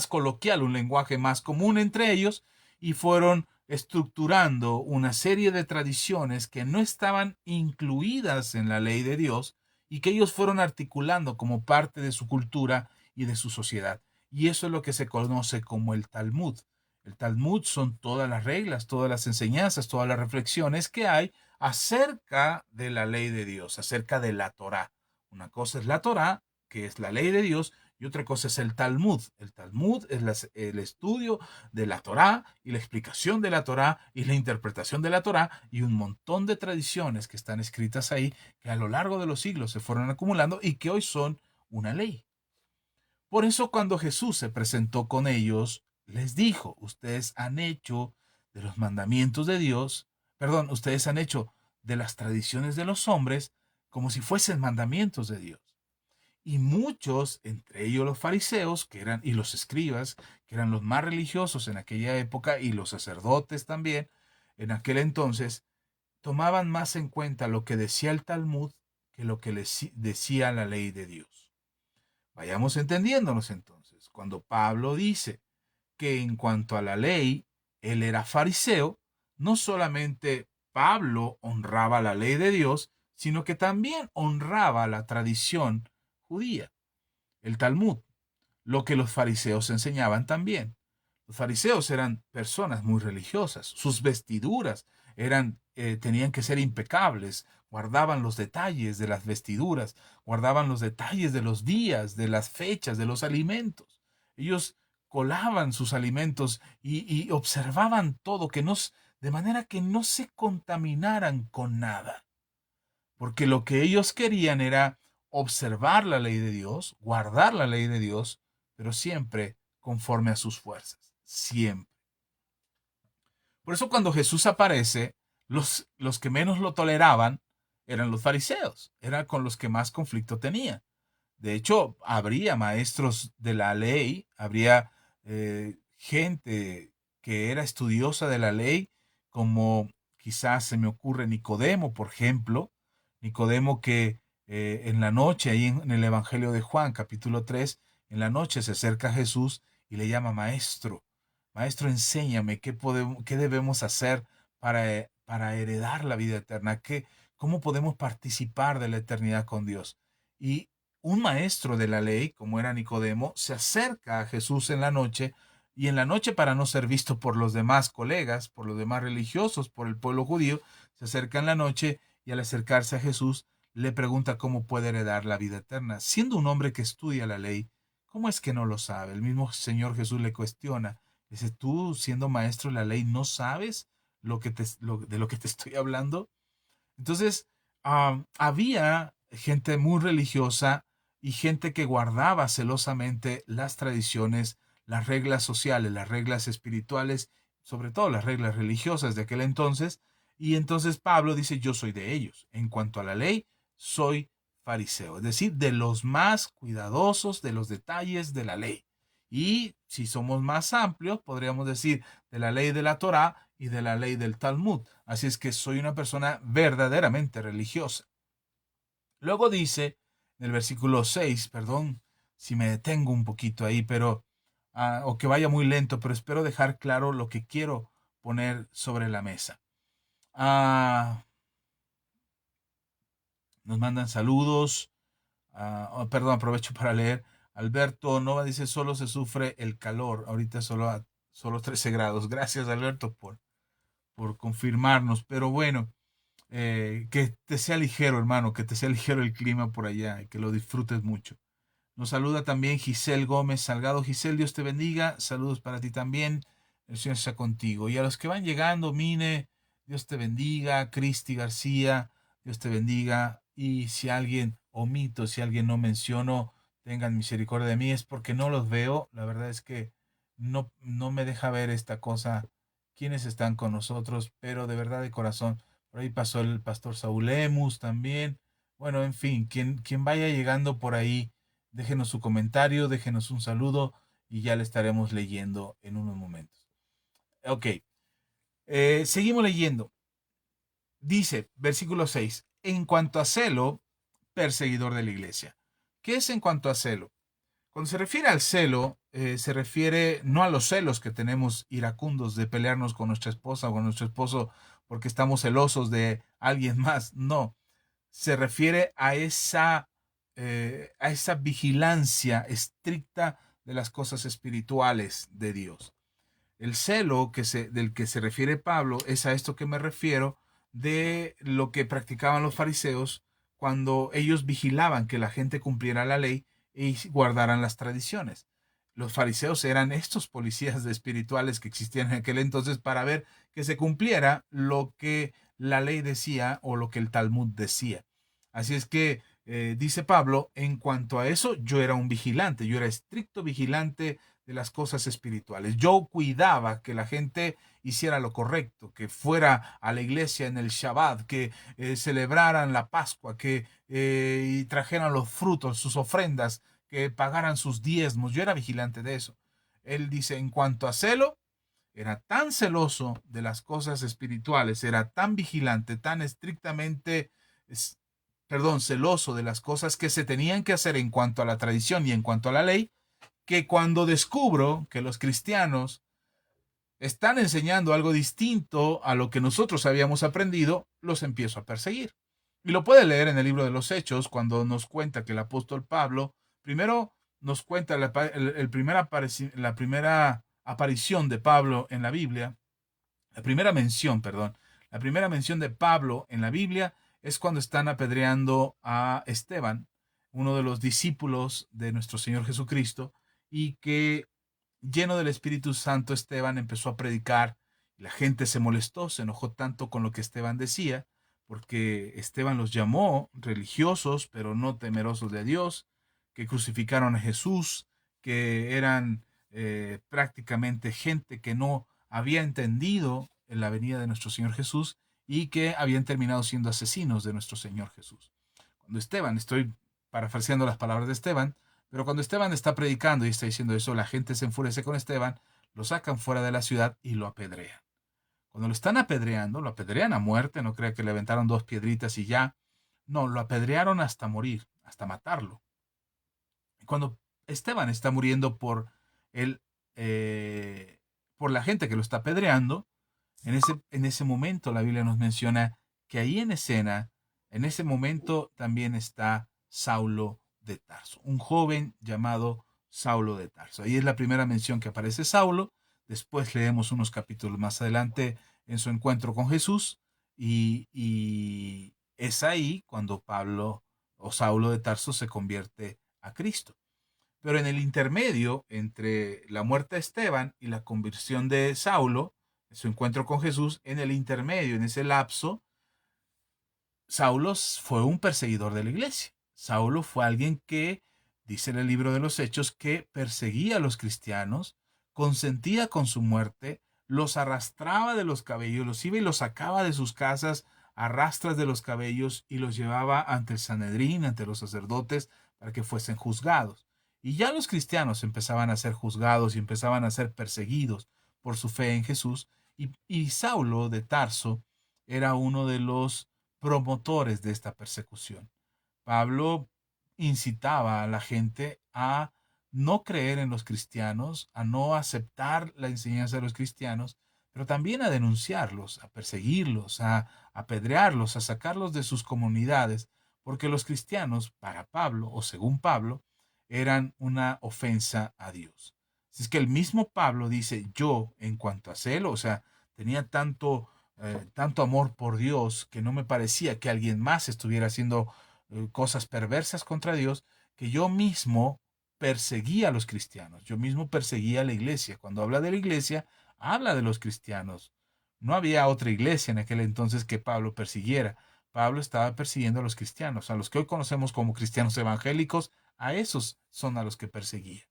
coloquial, un lenguaje más común entre ellos, y fueron estructurando una serie de tradiciones que no estaban incluidas en la ley de Dios y que ellos fueron articulando como parte de su cultura y de su sociedad. Y eso es lo que se conoce como el Talmud. El Talmud son todas las reglas, todas las enseñanzas, todas las reflexiones que hay acerca de la ley de Dios, acerca de la Torá. Una cosa es la Torá, que es la ley de Dios, y otra cosa es el Talmud. El Talmud es el estudio de la Torá y la explicación de la Torá y la interpretación de la Torá y un montón de tradiciones que están escritas ahí que a lo largo de los siglos se fueron acumulando y que hoy son una ley. Por eso cuando Jesús se presentó con ellos, les dijo, ustedes han hecho de los mandamientos de Dios, perdón, ustedes han hecho de las tradiciones de los hombres como si fuesen mandamientos de Dios. Y muchos, entre ellos los fariseos, y los escribas, que eran los más religiosos en aquella época, y los sacerdotes también, en aquel entonces, tomaban más en cuenta lo que decía el Talmud que lo que les decía la ley de Dios. Vayamos entendiéndonos entonces. Cuando Pablo dice que en cuanto a la ley, él era fariseo, no solamente Pablo honraba la ley de Dios, sino que también honraba la tradición judía, el Talmud, lo que los fariseos enseñaban también. Los fariseos eran personas muy religiosas, sus vestiduras tenían que ser impecables, guardaban los detalles de las vestiduras, guardaban los detalles de los días, de las fechas, de los alimentos. Ellos colaban sus alimentos y observaban todo, de manera que no se contaminaran con nada. Porque lo que ellos querían era observar la ley de Dios, guardar la ley de Dios, pero siempre conforme a sus fuerzas, siempre. Por eso cuando Jesús aparece, los que menos lo toleraban eran los fariseos, eran con los que más conflicto tenía. De hecho, habría maestros de la ley, habría gente que era estudiosa de la ley, como quizás se me ocurre Nicodemo, por ejemplo. Nicodemo que en la noche, ahí en el Evangelio de Juan, capítulo 3, en la noche se acerca a Jesús y le llama maestro. Maestro, enséñame qué debemos hacer para heredar la vida eterna, cómo podemos participar de la eternidad con Dios. Y un maestro de la ley, como era Nicodemo, se acerca a Jesús en la noche, y en la noche, para no ser visto por los demás colegas, por los demás religiosos, por el pueblo judío, se acerca en la noche y al acercarse a Jesús le pregunta cómo puede heredar la vida eterna. Siendo un hombre que estudia la ley, ¿cómo es que no lo sabe? El mismo Señor Jesús le cuestiona. Dice, tú siendo maestro de la ley, ¿no sabes de lo que te estoy hablando? Entonces, había gente muy religiosa y gente que guardaba celosamente las tradiciones, las reglas sociales, las reglas espirituales, sobre todo las reglas religiosas de aquel entonces. Y entonces Pablo dice, yo soy de ellos. En cuanto a la ley, soy fariseo, es decir, de los más cuidadosos de los detalles de la ley. Y si somos más amplios, podríamos decir de la ley de la Torá y de la ley del Talmud. Así es que soy una persona verdaderamente religiosa. Luego dice, en el versículo 6, perdón si me detengo un poquito ahí, pero, o que vaya muy lento, pero espero dejar claro lo que quiero poner sobre la mesa. Nos mandan saludos. Perdón, aprovecho para leer. Alberto Nova dice, solo se sufre el calor. Ahorita solo 13 grados. Gracias, Alberto, por confirmarnos. Pero bueno, que te sea ligero, hermano, que te sea ligero el clima por allá y que lo disfrutes mucho. Nos saluda también Giselle Gómez Salgado. Giselle, Dios te bendiga. Saludos para ti también. El Señor sea contigo. Y a los que van llegando, Mine, Dios te bendiga. Cristi García, Dios te bendiga. Y si alguien omito, si alguien no menciono, tengan misericordia de mí, es porque no los veo. La verdad es que no me deja ver esta cosa, quienes están con nosotros, pero de verdad de corazón. Por ahí pasó el pastor Saúl Lemus también. Bueno, en fin, quien vaya llegando por ahí, déjenos su comentario, déjenos un saludo y ya le estaremos leyendo en unos momentos. Ok, seguimos leyendo. Dice, versículo 6, en cuanto a celo, perseguidor de la iglesia. ¿Qué es en cuanto a celo? Cuando se refiere al celo, se refiere no a los celos que tenemos iracundos de pelearnos con nuestra esposa o con nuestro esposo porque estamos celosos de alguien más, no. Se refiere a esa vigilancia estricta de las cosas espirituales de Dios. El celo del que se refiere Pablo es a esto que me refiero de lo que practicaban los fariseos cuando ellos vigilaban que la gente cumpliera la ley y guardaran las tradiciones. Los fariseos eran estos policías espirituales que existían en aquel entonces para ver que se cumpliera lo que la ley decía o lo que el Talmud decía. Así es que dice Pablo, en cuanto a eso, yo era un vigilante, yo era estricto vigilante de las cosas espirituales. Yo cuidaba que la gente hiciera lo correcto, que fuera a la iglesia en el Shabbat, que celebraran la Pascua, que y trajeran los frutos, sus ofrendas, que pagaran sus diezmos. Yo era vigilante de eso. Él dice, en cuanto a celo, era tan celoso de las cosas espirituales, era tan vigilante, tan estrictamente, celoso de las cosas que se tenían que hacer en cuanto a la tradición y en cuanto a la ley, que cuando descubro que los cristianos están enseñando algo distinto a lo que nosotros habíamos aprendido, los empiezo a perseguir. Y lo puede leer en el libro de los Hechos, cuando nos cuenta que el apóstol Pablo, primero nos cuenta la primera aparición de Pablo en la Biblia, la primera mención, perdón, la primera mención de Pablo en la Biblia es cuando están apedreando a Esteban, uno de los discípulos de nuestro Señor Jesucristo, y que lleno del Espíritu Santo Esteban empezó a predicar. La gente se molestó, se enojó tanto con lo que Esteban decía, porque Esteban los llamó religiosos, pero no temerosos de Dios, que crucificaron a Jesús, que eran prácticamente gente que no había entendido en la venida de nuestro Señor Jesús y que habían terminado siendo asesinos de nuestro Señor Jesús. Cuando Esteban, estoy parafraseando las palabras de Esteban, pero cuando Esteban está predicando y está diciendo eso, la gente se enfurece con Esteban, lo sacan fuera de la ciudad y lo apedrean. Cuando lo están apedreando, lo apedrean a muerte, no crea que le aventaron dos piedritas y ya. No, lo apedrearon hasta morir, hasta matarlo. Cuando Esteban está muriendo el, por la gente que lo está apedreando, en ese momento la Biblia nos menciona que ahí en escena, en ese momento también está Saulo de Tarso, un joven llamado Saulo de Tarso. Ahí es la primera mención que aparece Saulo. Después leemos unos capítulos más adelante en su encuentro con Jesús y Es ahí cuando Pablo o Saulo de Tarso se convierte a Cristo. Pero en el intermedio entre la muerte de Esteban y la conversión de Saulo, su encuentro con Jesús, en el intermedio, en ese lapso, Saulo fue un perseguidor de la iglesia. Saulo fue alguien que, dice en el libro de los Hechos, que perseguía a los cristianos, consentía con su muerte, los arrastraba de los cabellos, los iba y los sacaba de sus casas a rastras de los cabellos y los llevaba ante el Sanedrín, ante los sacerdotes, para que fuesen juzgados. Y ya los cristianos empezaban a ser juzgados y empezaban a ser perseguidos por su fe en Jesús. Y Saulo de Tarso era uno de los promotores de esta persecución. Pablo incitaba a la gente a no creer en los cristianos, a no aceptar la enseñanza de los cristianos, pero también a denunciarlos, a perseguirlos, a apedrearlos, a sacarlos de sus comunidades, porque los cristianos, para Pablo, o según Pablo, eran una ofensa a Dios. Así es que el mismo Pablo dice, yo, en cuanto a celo, o sea, tenía tanto amor por Dios que no me parecía que alguien más estuviera haciendo cosas perversas contra Dios, que yo mismo perseguía a los cristianos, yo mismo perseguía a la iglesia. Cuando habla de la iglesia, habla de los cristianos. No había otra iglesia en aquel entonces que Pablo persiguiera. Pablo estaba persiguiendo a los cristianos, a los que hoy conocemos como cristianos evangélicos, a esos son a los que perseguía.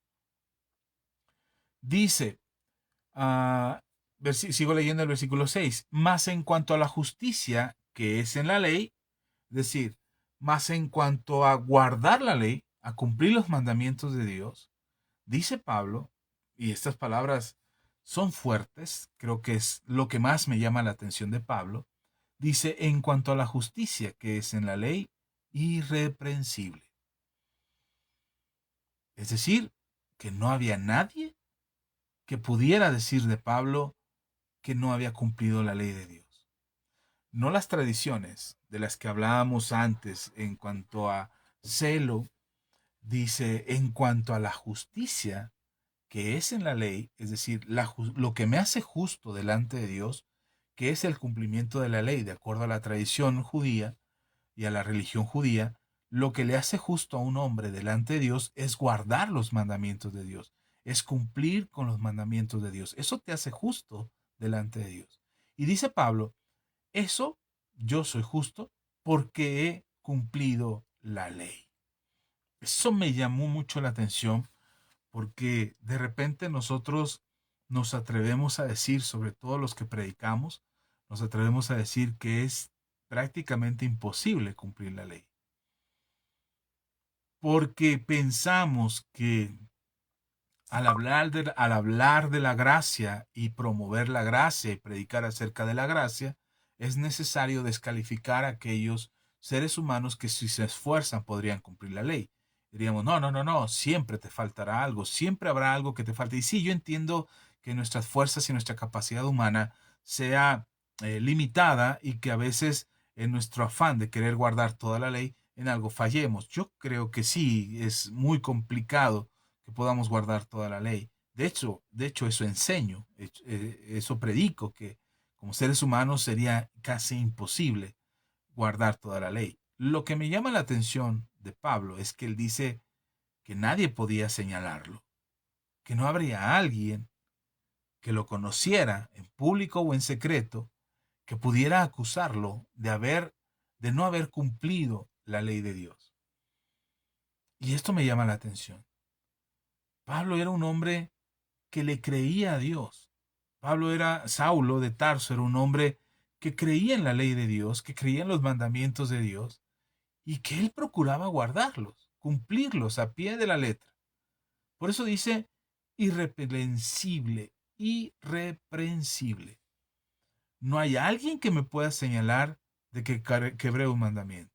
Dice, uh, sigo leyendo el versículo 6, más en cuanto a la justicia que es en la ley, es decir, más en cuanto a guardar la ley, a cumplir los mandamientos de Dios, dice Pablo, y estas palabras son fuertes, creo que es lo que más me llama la atención de Pablo, dice, en cuanto a la justicia que es en la ley, irreprensible. Es decir, que no había nadie que pudiera decir de Pablo que no había cumplido la ley de Dios. No las tradiciones de las que hablábamos antes en cuanto a celo, dice en cuanto a la justicia que es en la ley, es decir, lo que me hace justo delante de Dios, que es el cumplimiento de la ley, de acuerdo a la tradición judía y a la religión judía, lo que le hace justo a un hombre delante de Dios es guardar los mandamientos de Dios, es cumplir con los mandamientos de Dios. Eso te hace justo delante de Dios. Y dice Pablo, eso yo soy justo porque he cumplido la ley. Eso me llamó mucho la atención porque de repente nosotros nos atrevemos a decir, sobre todo los que predicamos, nos atrevemos a decir que es prácticamente imposible cumplir la ley. Porque pensamos que al hablar de la gracia y promover la gracia y predicar acerca de la gracia, es necesario descalificar a aquellos seres humanos que si se esfuerzan podrían cumplir la ley. Diríamos, no, no, no, no, siempre te faltará algo, siempre habrá algo que te falte. Y sí, yo entiendo que nuestras fuerzas y nuestra capacidad humana sea limitada y que a veces en nuestro afán de querer guardar toda la ley, en algo fallemos. Yo creo que sí, es muy complicado que podamos guardar toda la ley. De hecho eso enseño, eso predico, que como seres humanos sería casi imposible guardar toda la ley. Lo que me llama la atención de Pablo es que él dice que nadie podía señalarlo, que no habría alguien que lo conociera en público o en secreto que pudiera acusarlo de no haber cumplido la ley de Dios. Y esto me llama la atención. Pablo era un hombre que le creía a Dios. Saulo de Tarso era un hombre que creía en la ley de Dios, que creía en los mandamientos de Dios y que él procuraba guardarlos, cumplirlos a pie de la letra. Por eso dice irreprensible, irreprensible. No hay alguien que me pueda señalar de que quebré un mandamiento.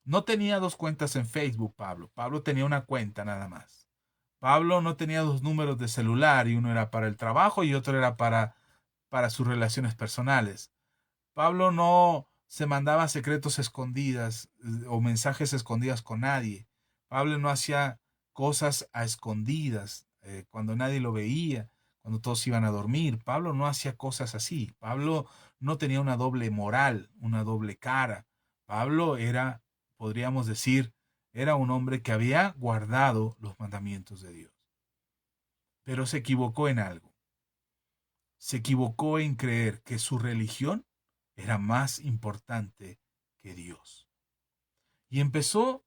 No tenía dos cuentas en Facebook, Pablo. Pablo tenía una cuenta nada más. Pablo no tenía dos números de celular y uno era para el trabajo y otro era para sus relaciones personales. Pablo no se mandaba secretos escondidas o mensajes escondidas con nadie. Pablo no hacía cosas a escondidas cuando nadie lo veía, cuando todos iban a dormir. Pablo no hacía cosas así. Pablo no tenía una doble moral, una doble cara. Pablo era, podríamos decir, era un hombre que había guardado los mandamientos de Dios. Pero se equivocó en algo. Se equivocó en creer que su religión era más importante que Dios. Y empezó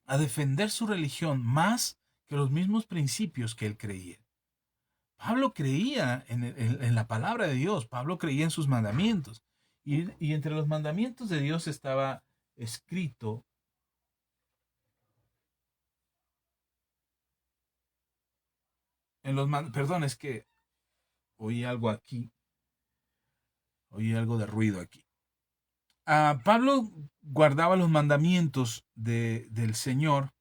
a defender su religión más que los mismos principios que él creía. Pablo creía en la palabra de Dios, Pablo creía en sus mandamientos. Y entre los mandamientos de Dios estaba escrito, perdón, es que oí algo aquí, oí algo de ruido aquí. Pablo guardaba los mandamientos del Señor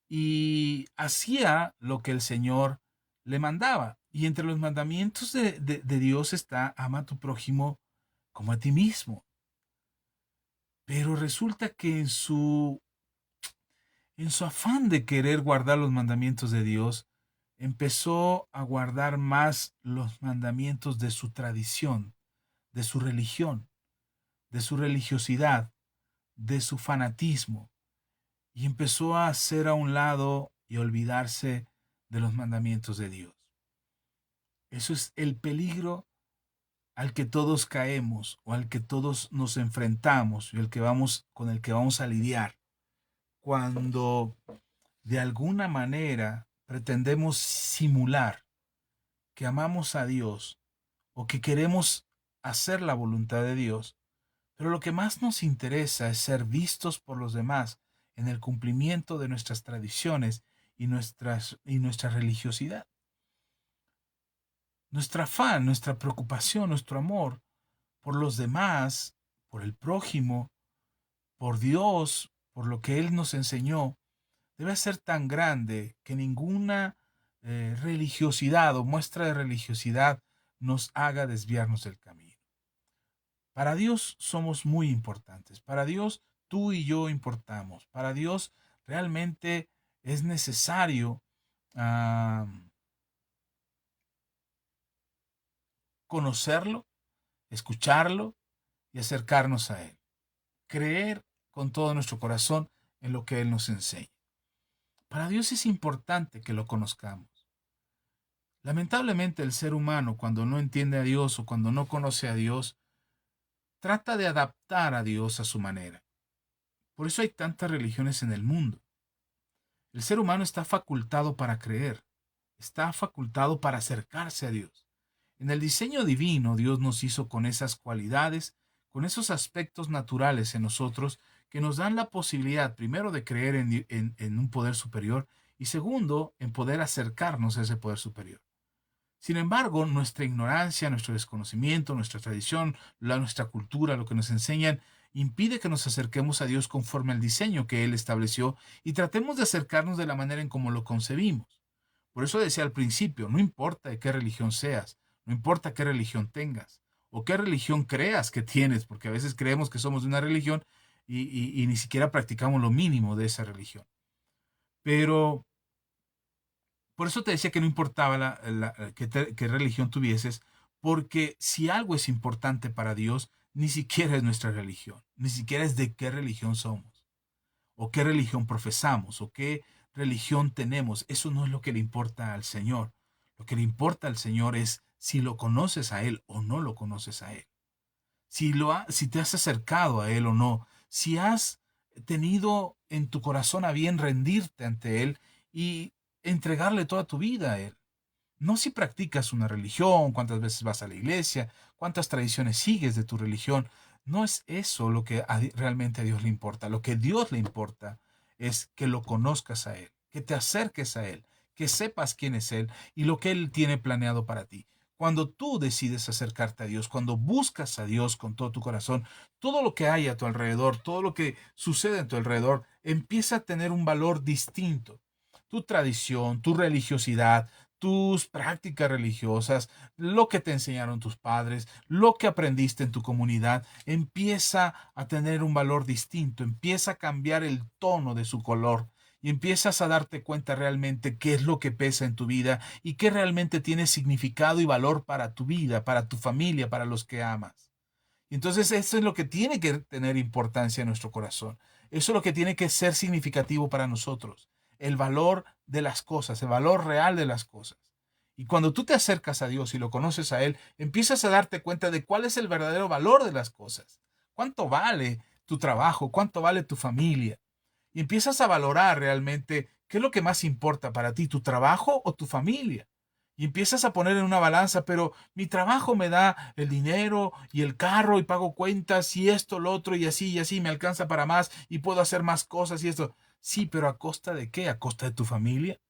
y hacía lo que el Señor le mandaba. Y entre los mandamientos de Dios está: ama a tu prójimo como a ti mismo. Pero resulta que en su afán de querer guardar los mandamientos de Dios, empezó a guardar más los mandamientos de su tradición, de su religión, de su religiosidad, de su fanatismo, y empezó a hacer a un lado y olvidarse de los mandamientos de Dios. Eso es el peligro al que todos caemos o al que todos nos enfrentamos y con el que vamos a lidiar cuando de alguna manera pretendemos simular que amamos a Dios o que queremos hacer la voluntad de Dios, pero lo que más nos interesa es ser vistos por los demás en el cumplimiento de nuestras tradiciones y nuestra religiosidad. Nuestra afán, nuestra preocupación, nuestro amor por los demás, por el prójimo, por Dios, por lo que Él nos enseñó, debe ser tan grande que ninguna religiosidad o muestra de religiosidad nos haga desviarnos del camino. Para Dios somos muy importantes. Para Dios tú y yo importamos. Para Dios realmente es necesario uh, conocerlo, escucharlo y acercarnos a Él. Creer con todo nuestro corazón en lo que Él nos enseña. Para Dios es importante que lo conozcamos. Lamentablemente el ser humano, cuando no entiende a Dios o cuando no conoce a Dios, trata de adaptar a Dios a su manera. Por eso hay tantas religiones en el mundo. El ser humano está facultado para creer, está facultado para acercarse a Dios. En el diseño divino, Dios nos hizo con esas cualidades, con esos aspectos naturales en nosotros que nos dan la posibilidad, primero, de creer en un poder superior y segundo, en poder acercarnos a ese poder superior. Sin embargo, nuestra ignorancia, nuestro desconocimiento, nuestra tradición, nuestra cultura, lo que nos enseñan, impide que nos acerquemos a Dios conforme al diseño que Él estableció y tratemos de acercarnos de la manera en como lo concebimos. Por eso decía al principio, no importa de qué religión seas, no importa qué religión tengas o qué religión creas que tienes, porque a veces creemos que somos de una religión y ni siquiera practicamos lo mínimo de esa religión. Pero por eso te decía que no importaba qué religión tuvieses, porque si algo es importante para Dios, ni siquiera es nuestra religión, ni siquiera es de qué religión somos, o qué religión profesamos, o qué religión tenemos. Eso no es lo que le importa al Señor. Lo que le importa al Señor es si lo conoces a Él o no lo conoces a Él. Si te has acercado a Él o no. Si has tenido en tu corazón a bien rendirte ante Él y entregarle toda tu vida a Él. No si practicas una religión, cuántas veces vas a la iglesia, cuántas tradiciones sigues de tu religión. No es eso lo que realmente a Dios le importa. Lo que a Dios le importa es que lo conozcas a Él, que te acerques a Él, que sepas quién es Él y lo que Él tiene planeado para ti. Cuando tú decides acercarte a Dios, cuando buscas a Dios con todo tu corazón, todo lo que hay a tu alrededor, todo lo que sucede a tu alrededor, empieza a tener un valor distinto. Tu tradición, tu religiosidad, tus prácticas religiosas, lo que te enseñaron tus padres, lo que aprendiste en tu comunidad, empieza a tener un valor distinto, empieza a cambiar el tono de su color y empiezas a darte cuenta realmente qué es lo que pesa en tu vida y qué realmente tiene significado y valor para tu vida, para tu familia, para los que amas. Y entonces eso es lo que tiene que tener importancia en nuestro corazón. Eso es lo que tiene que ser significativo para nosotros. El valor de las cosas, el valor real de las cosas. Y cuando tú te acercas a Dios y lo conoces a Él, empiezas a darte cuenta de cuál es el verdadero valor de las cosas. ¿Cuánto vale tu trabajo? ¿Cuánto vale tu familia? Y empiezas a valorar realmente qué es lo que más importa para ti, tu trabajo o tu familia. Y empiezas a poner en una balanza, pero mi trabajo me da el dinero y el carro y pago cuentas y esto, lo otro y así me alcanza para más y puedo hacer más cosas y esto. Sí, pero ¿a costa de qué? ¿A costa de tu familia?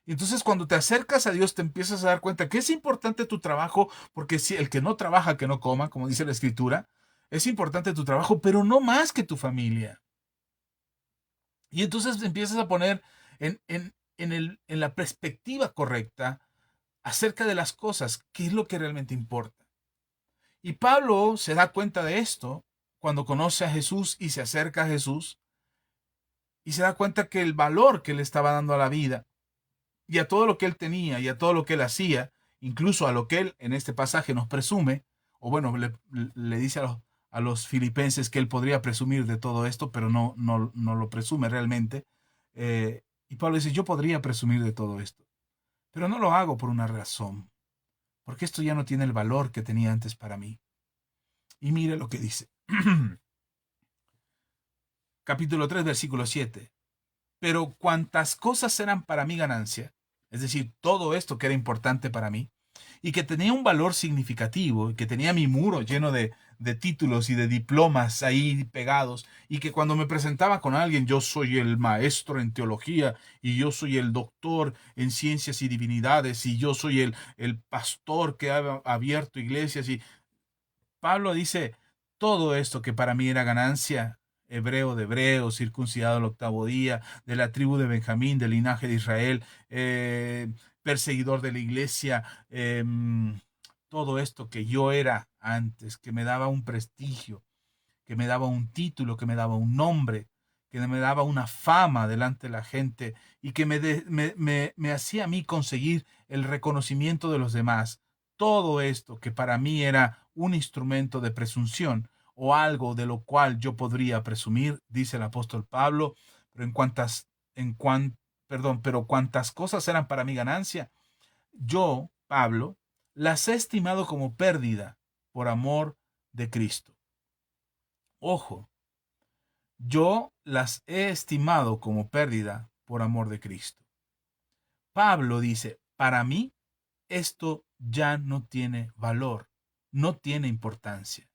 Y entonces cuando te acercas a Dios te empiezas a dar cuenta que es importante tu trabajo, porque si el que no trabaja, que no coma, como dice la escritura, es importante tu trabajo, pero no más que tu familia. Y entonces empiezas a poner en la perspectiva correcta acerca de las cosas, qué es lo que realmente importa. Y Pablo se da cuenta de esto cuando conoce a Jesús y se acerca a Jesús y se da cuenta que el valor que le estaba dando a la vida y a todo lo que él tenía y a todo lo que él hacía, incluso a lo que él en este pasaje nos presume, o bueno, le dice a los filipenses que él podría presumir de todo esto, pero no lo presume realmente. Y Pablo dice, yo podría presumir de todo esto, pero no lo hago por una razón, porque esto ya no tiene el valor que tenía antes para mí. Y mire lo que dice. Capítulo 3 versículo 7. Pero cuantas cosas eran para mí ganancia, es decir, todo esto que era importante para mí, y que tenía un valor significativo, y que tenía mi muro lleno de títulos y de diplomas ahí pegados, y que cuando me presentaba con alguien, yo soy el maestro en teología, y yo soy el doctor en ciencias y divinidades, y yo soy el pastor que ha abierto iglesias, y Pablo dice, todo esto que para mí era ganancia, hebreo de hebreos, circuncidado al octavo día, de la tribu de Benjamín, del linaje de Israel, perseguidor de la iglesia, todo esto que yo era antes, que me daba un prestigio, que me daba un título, que me daba un nombre, que me daba una fama delante de la gente y que me hacía a mí conseguir el reconocimiento de los demás. Todo esto que para mí era un instrumento de presunción o algo de lo cual yo podría presumir, dice el apóstol Pablo, pero pero cuantas cosas eran para mi ganancia, yo, Pablo, las he estimado como pérdida por amor de Cristo. Ojo, yo las he estimado como pérdida por amor de Cristo. Pablo dice, para mí esto ya no tiene valor, no tiene importancia.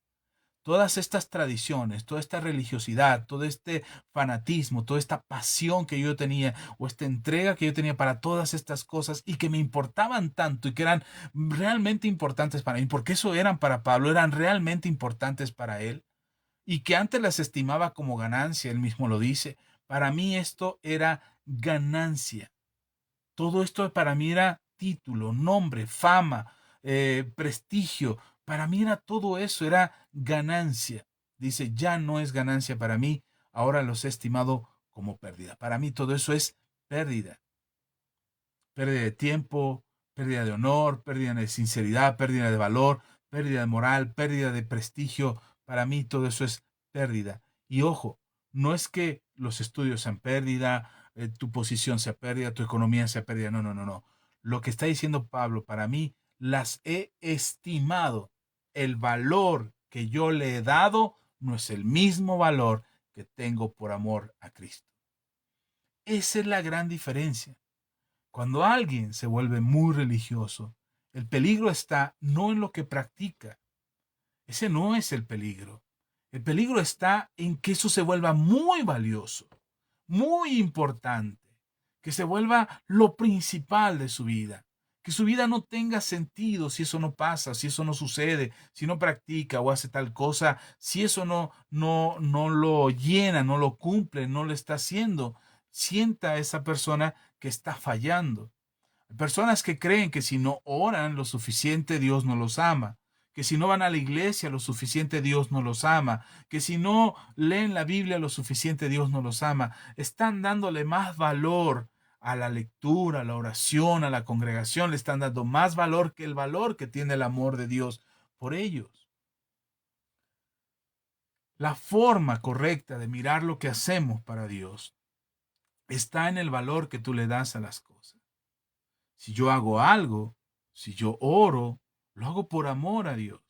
Todas estas tradiciones, toda esta religiosidad, todo este fanatismo, toda esta pasión que yo tenía o esta entrega que yo tenía para todas estas cosas y que me importaban tanto y que eran realmente importantes para mí, porque eso eran para Pablo, eran realmente importantes para él y que antes las estimaba como ganancia, él mismo lo dice. Para mí esto era ganancia. Todo esto para mí era título, nombre, fama, prestigio. Para mí era todo eso, era ganancia. Dice, ya no es ganancia para mí, ahora los he estimado como pérdida. Para mí todo eso es pérdida. Pérdida de tiempo, pérdida de honor, pérdida de sinceridad, pérdida de valor, pérdida de moral, pérdida de prestigio. Para mí todo eso es pérdida. Y ojo, no es que los estudios sean pérdida, tu posición sea pérdida, tu economía sea pérdida. No, no, no, no. Lo que está diciendo Pablo, para mí, las he estimado. El valor que yo le he dado no es el mismo valor que tengo por amor a Cristo. Esa es la gran diferencia. Cuando alguien se vuelve muy religioso, el peligro está no en lo que practica. Ese no es el peligro. El peligro está en que eso se vuelva muy valioso, muy importante, que se vuelva lo principal de su vida, que su vida no tenga sentido si eso no pasa, si eso no sucede, si no practica o hace tal cosa, si eso no lo llena, no lo cumple, no lo está haciendo. Sienta a esa persona que está fallando. Hay personas que creen que si no oran lo suficiente, Dios no los ama, que si no van a la iglesia lo suficiente Dios no los ama, que si no leen la Biblia lo suficiente Dios no los ama. Están dándole más valor a la lectura, a la oración, a la congregación, le están dando más valor que el valor que tiene el amor de Dios por ellos. La forma correcta de mirar lo que hacemos para Dios está en el valor que tú le das a las cosas. Si yo hago algo, si yo oro, lo hago por amor a Dios.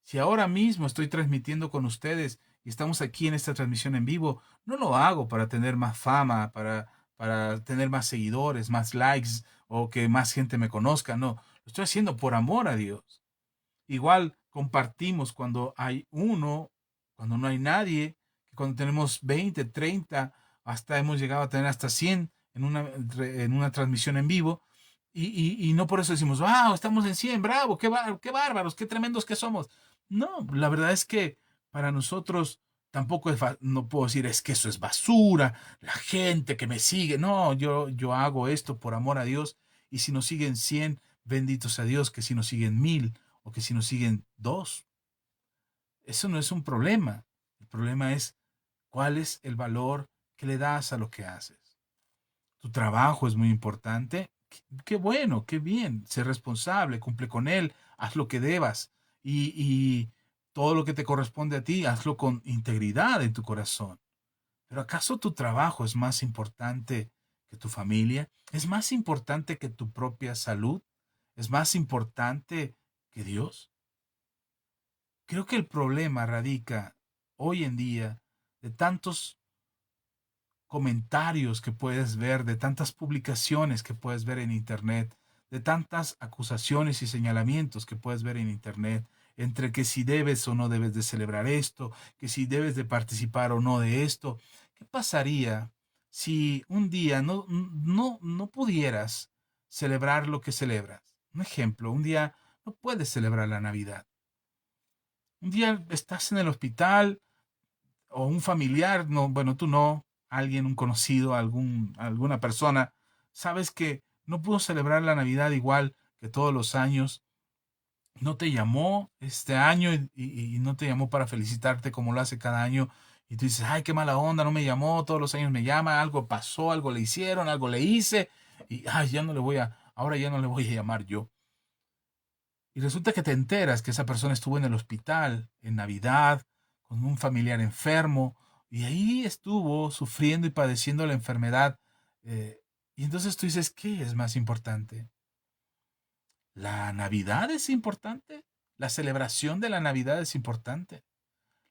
Si ahora mismo estoy transmitiendo con ustedes y estamos aquí en esta transmisión en vivo, no lo hago para tener más fama, para tener más seguidores, más likes o que más gente me conozca. No, lo estoy haciendo por amor a Dios. Igual compartimos cuando hay uno, cuando no hay nadie, cuando tenemos 20, 30, hasta hemos llegado a tener hasta 100 en una transmisión en vivo. Y no por eso decimos, wow, estamos en 100, bravo, qué bárbaros, qué tremendos que somos. No, la verdad es que para nosotros tampoco no puedo decir, es que eso es basura, la gente que me sigue. No, yo hago esto por amor a Dios. Y si nos siguen 100, benditos a Dios, que si nos siguen 1000 o que si nos siguen 2, eso no es un problema. El problema es cuál es el valor que le das a lo que haces. Tu trabajo es muy importante. Qué bueno, qué bien. Sé responsable, cumple con él, haz lo que debas y todo lo que te corresponde a ti, hazlo con integridad en tu corazón. Pero ¿acaso tu trabajo es más importante que tu familia? ¿Es más importante que tu propia salud? ¿Es más importante que Dios? Creo que el problema radica hoy en día de tantos comentarios que puedes ver, de tantas publicaciones que puedes ver en Internet, de tantas acusaciones y señalamientos que puedes ver en Internet, entre que si debes o no debes de celebrar esto, que si debes de participar o no de esto. ¿Qué pasaría si un día no pudieras celebrar lo que celebras? Un ejemplo, un día no puedes celebrar la Navidad. Un día estás en el hospital o un familiar, no, bueno, tú no, alguien, un conocido, alguna persona, sabes que no pudo celebrar la Navidad igual que todos los años, no te llamó este año y no te llamó para felicitarte como lo hace cada año, y tú dices, ay, qué mala onda, no me llamó, todos los años me llama, algo pasó, algo le hicieron, algo le hice, y ay, ahora ya no le voy a llamar yo. Y resulta que te enteras que esa persona estuvo en el hospital en Navidad con un familiar enfermo y ahí estuvo sufriendo y padeciendo la enfermedad. Y entonces tú dices, ¿qué es más importante? ¿La Navidad es importante? ¿La celebración de la Navidad es importante?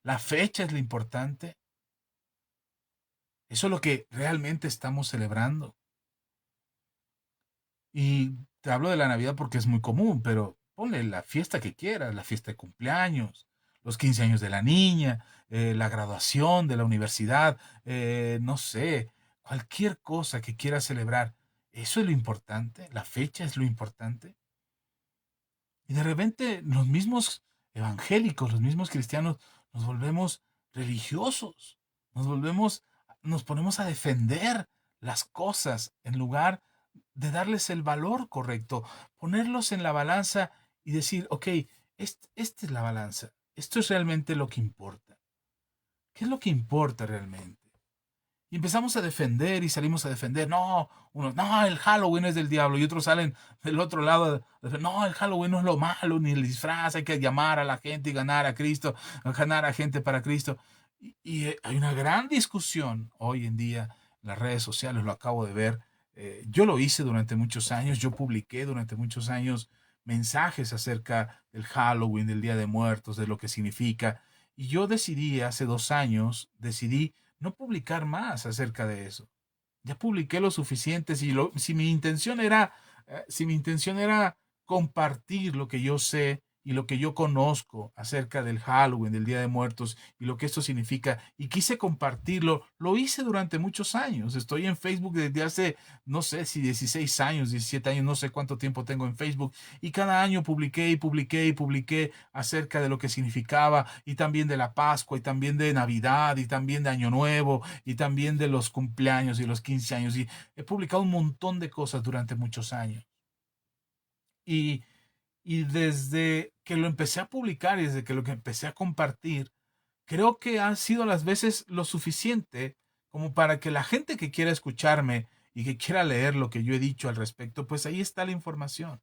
¿La fecha es lo importante? Eso es lo que realmente estamos celebrando. Y te hablo de la Navidad porque es muy común, pero ponle la fiesta que quieras, la fiesta de cumpleaños, los 15 años de la niña, la graduación de la universidad, no sé, cualquier cosa que quieras celebrar. Eso es lo importante, la fecha es lo importante. Y de repente los mismos evangélicos, los mismos cristianos, nos volvemos religiosos, nos ponemos a defender las cosas en lugar de darles el valor correcto, ponerlos en la balanza y decir, ok, esta es la balanza, esto es realmente lo que importa. ¿Qué es lo que importa realmente? Y empezamos a defender y salimos a defender. No, unos, no, el Halloween es del diablo. Y otros salen del otro lado. No, el Halloween no es lo malo, ni el disfraz. Hay que llamar a la gente y ganar a Cristo, ganar a gente para Cristo. Y hay una gran discusión hoy en día en las redes sociales, lo acabo de ver. Yo lo hice durante muchos años, yo publiqué durante muchos años mensajes acerca del Halloween, del Día de Muertos, de lo que significa. Y yo decidí, hace 2 años, decidí no publicar más acerca de eso. Ya publiqué lo suficiente. Si mi intención era compartir lo que yo sé y lo que yo conozco acerca del Halloween, del Día de Muertos y lo que esto significa, y quise compartirlo, lo hice durante muchos años. Estoy en Facebook desde hace, no sé si 16 años, 17 años, no sé cuánto tiempo tengo en Facebook, y cada año publiqué y publiqué y publiqué acerca de lo que significaba, y también de la Pascua, y también de Navidad, y también de Año Nuevo, y también de los cumpleaños y los 15 años, y he publicado un montón de cosas durante muchos años. Y Y desde que lo empecé a publicar y desde que lo que empecé a compartir, creo que han sido las veces lo suficiente como para que la gente que quiera escucharme y que quiera leer lo que yo he dicho al respecto, pues ahí está la información.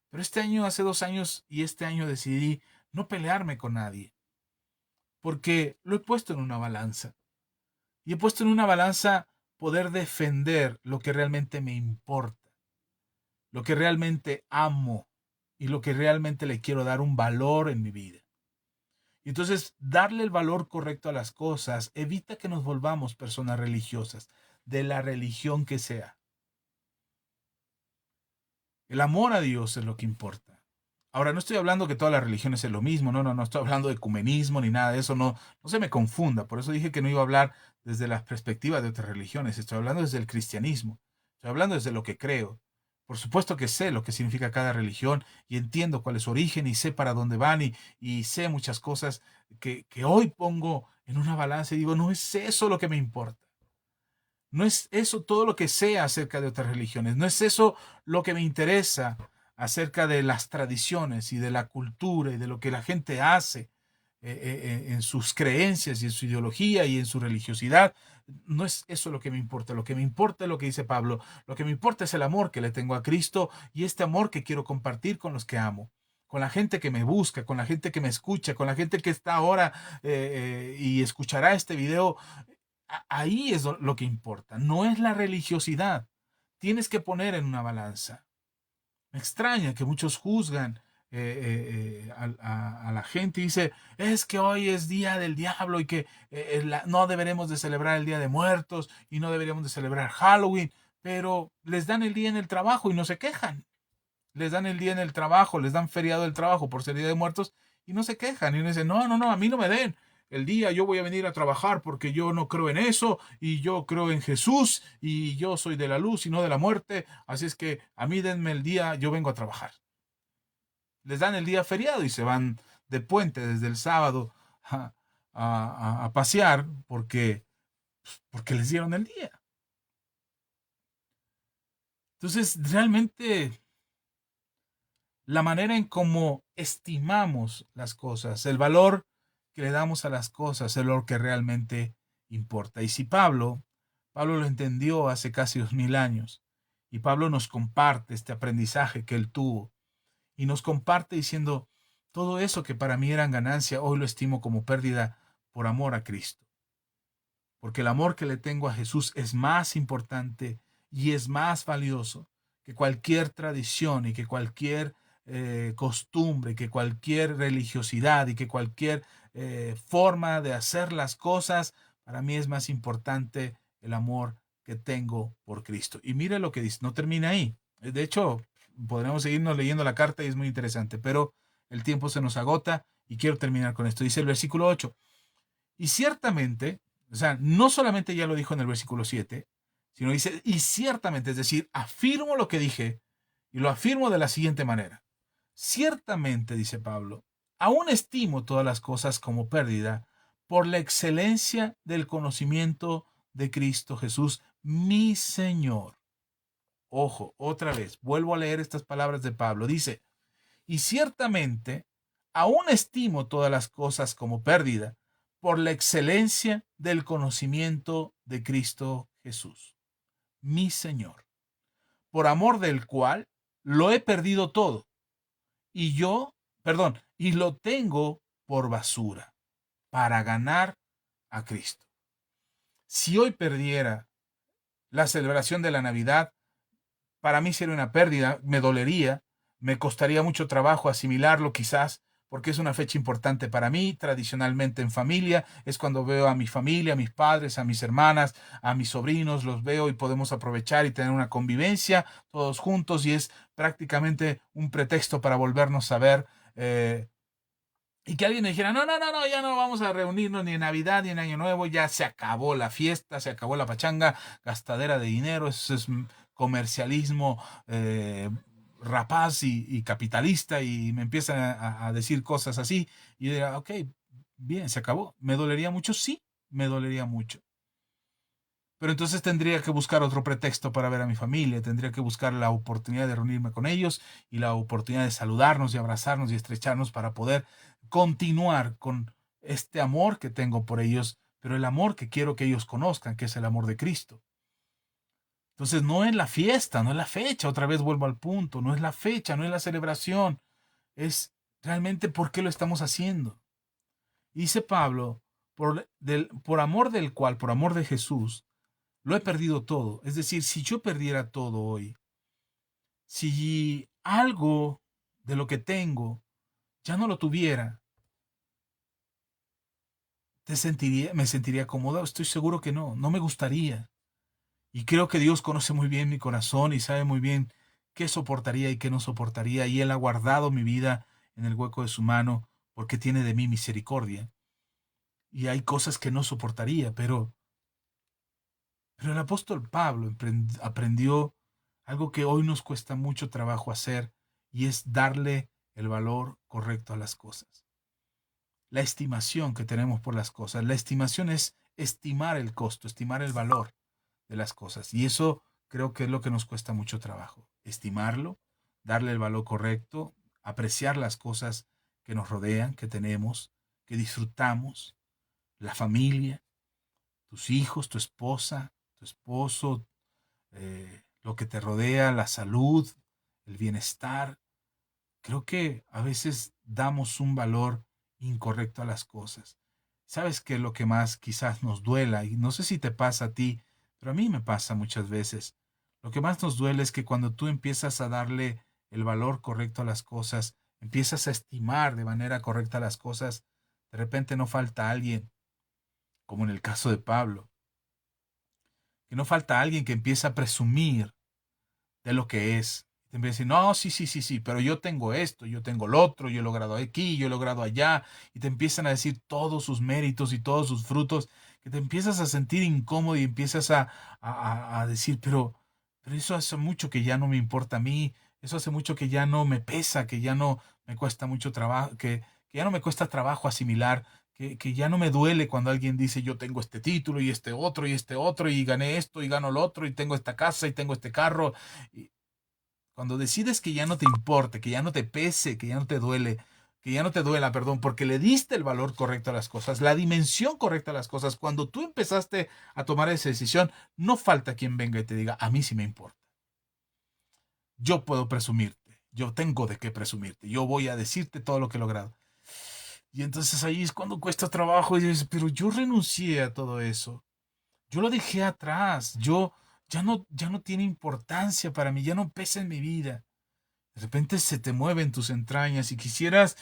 Pero este año, hace 2 años y este año decidí no pelearme con nadie, porque lo he puesto en una balanza. Y he puesto en una balanza poder defender lo que realmente me importa, lo que realmente amo y lo que realmente le quiero dar un valor en mi vida. Y entonces, darle el valor correcto a las cosas evita que nos volvamos personas religiosas, de la religión que sea. El amor a Dios es lo que importa. Ahora, no estoy hablando que todas las religiones es lo mismo, no estoy hablando de ecumenismo ni nada de eso, no se me confunda. Por eso dije que no iba a hablar desde la perspectiva de otras religiones, estoy hablando desde el cristianismo, estoy hablando desde lo que creo. Por supuesto que sé lo que significa cada religión y entiendo cuál es su origen y sé para dónde van y sé muchas cosas que hoy pongo en una balanza y digo, no es eso lo que me importa. No es eso todo lo que sé acerca de otras religiones. No es eso lo que me interesa acerca de las tradiciones y de la cultura y de lo que la gente hace en sus creencias y en su ideología y en su religiosidad. No es eso lo que me importa. Lo que me importa es lo que dice Pablo. Lo que me importa es el amor que le tengo a Cristo y este amor que quiero compartir con los que amo, con la gente que me busca, con la gente que me escucha, con la gente que está ahora y escuchará este video. Ahí es lo que importa, no es la religiosidad. Tienes que poner en una balanza. Me extraña que muchos juzgan a la gente y dice, es que hoy es día del diablo y que no deberemos de celebrar el Día de Muertos y no deberíamos de celebrar Halloween, pero les dan el día en el trabajo y no se quejan. Les dan el día en el trabajo, les dan feriado del trabajo por ser Día de Muertos y no se quejan. Y uno dice, no, a mí no me den el día, yo voy a venir a trabajar porque yo no creo en eso y yo creo en Jesús y yo soy de la luz y no de la muerte. Así es que a mí denme el día, yo vengo a trabajar. Les dan el día feriado y se van de puente desde el sábado a pasear porque les dieron el día. Entonces, realmente la manera en cómo estimamos las cosas, el valor que le damos a las cosas, es lo que realmente importa. Y si Pablo lo entendió hace casi 2000 años, y Pablo nos comparte este aprendizaje que él tuvo, y nos comparte diciendo, todo eso que para mí eran ganancia, hoy lo estimo como pérdida por amor a Cristo. Porque el amor que le tengo a Jesús es más importante y es más valioso que cualquier tradición y que cualquier costumbre, que cualquier religiosidad y que cualquier forma de hacer las cosas. Para mí es más importante el amor que tengo por Cristo. Y mire lo que dice, no termina ahí. De hecho, podremos seguirnos leyendo la carta y es muy interesante, pero el tiempo se nos agota y quiero terminar con esto. Dice el versículo 8. Y ciertamente, o sea, no solamente ya lo dijo en el versículo 7, sino dice, y ciertamente, es decir, afirmo lo que dije y lo afirmo de la siguiente manera. Ciertamente, dice Pablo, aún estimo todas las cosas como pérdida por la excelencia del conocimiento de Cristo Jesús, mi Señor. Ojo, otra vez, vuelvo a leer estas palabras de Pablo. Dice, y ciertamente, aún estimo todas las cosas como pérdida por la excelencia del conocimiento de Cristo Jesús, mi Señor, por amor del cual lo he perdido todo y y lo tengo por basura para ganar a Cristo. Si hoy perdiera la celebración de la Navidad, para mí sería una pérdida, me dolería, me costaría mucho trabajo asimilarlo quizás, porque es una fecha importante para mí, tradicionalmente en familia, es cuando veo a mi familia, a mis padres, a mis hermanas, a mis sobrinos, los veo y podemos aprovechar y tener una convivencia todos juntos y es prácticamente un pretexto para volvernos a ver. Y que alguien me dijera, no, ya no vamos a reunirnos ni en Navidad ni en Año Nuevo, ya se acabó la fiesta, se acabó la pachanga, gastadera de dinero, eso es comercialismo rapaz y capitalista, y me empiezan a decir cosas así, y yo diría, ok, bien, se acabó. ¿Me dolería mucho? Sí, me dolería mucho. pero entonces tendría que buscar otro pretexto para ver a mi familia, tendría que buscar la oportunidad de reunirme con ellos y la oportunidad de saludarnos y abrazarnos y estrecharnos para poder continuar con este amor que tengo por ellos, pero el amor que quiero que ellos conozcan, que es el amor de Cristo. Entonces no es la fiesta, no es la fecha, otra vez vuelvo al punto, no es la fecha, no es la celebración, es realmente por qué lo estamos haciendo. Dice Pablo, por amor del cual, por amor de Jesús, lo he perdido todo. Es decir, si yo perdiera todo hoy, si algo de lo que tengo ya no lo tuviera, me sentiría cómodo. Estoy seguro que no, no me gustaría. Y creo que Dios conoce muy bien mi corazón y sabe muy bien qué soportaría y qué no soportaría. Y Él ha guardado mi vida en el hueco de su mano porque tiene de mí misericordia. Y hay cosas que no soportaría, pero el apóstol Pablo aprendió algo que hoy nos cuesta mucho trabajo hacer y es darle el valor correcto a las cosas. La estimación que tenemos por las cosas. La estimación es estimar el costo, estimar el valor de las cosas. Y eso creo que es lo que nos cuesta mucho trabajo. Estimarlo, darle el valor correcto, apreciar las cosas que nos rodean, que tenemos, que disfrutamos, la familia, tus hijos, tu esposa, tu esposo, lo que te rodea, la salud, el bienestar. Creo que a veces damos un valor incorrecto a las cosas. ¿Sabes qué es lo que más quizás nos duela? Y no sé si te pasa a ti, pero a mí me pasa muchas veces. Lo que más nos duele es que cuando tú empiezas a darle el valor correcto a las cosas, empiezas a estimar de manera correcta las cosas, de repente no falta alguien, como en el caso de Pablo, que no falta alguien que empieza a presumir de lo que es. Te empieza a decir, no, sí, sí, sí, sí, pero yo tengo esto, yo tengo lo otro, yo he logrado aquí, yo he logrado allá, y te empiezan a decir todos sus méritos y todos sus frutos, que te empiezas a sentir incómodo y empiezas a decir, pero eso hace mucho que ya no me importa a mí, eso hace mucho que ya no me pesa, que ya no me cuesta mucho trabajo, que ya no me cuesta trabajo asimilar, que ya no me duele cuando alguien dice yo tengo este título y este otro y gané esto y gano lo otro y tengo esta casa y tengo este carro. Y cuando decides que ya no te importe, que ya no te pese, que ya no te duele, que ya no te duela, perdón, porque le diste el valor correcto a las cosas, la dimensión correcta a las cosas, cuando tú empezaste a tomar esa decisión, no falta quien venga y te diga, a mí sí me importa. Yo puedo presumirte, yo tengo de qué presumirte, yo voy a decirte todo lo que he logrado. Y entonces ahí es cuando cuesta trabajo y dices, pero yo renuncié a todo eso. Yo lo dejé atrás. Yo ya no tiene importancia para mí, ya no pesa en mi vida. De repente se te mueven tus entrañas y quisieras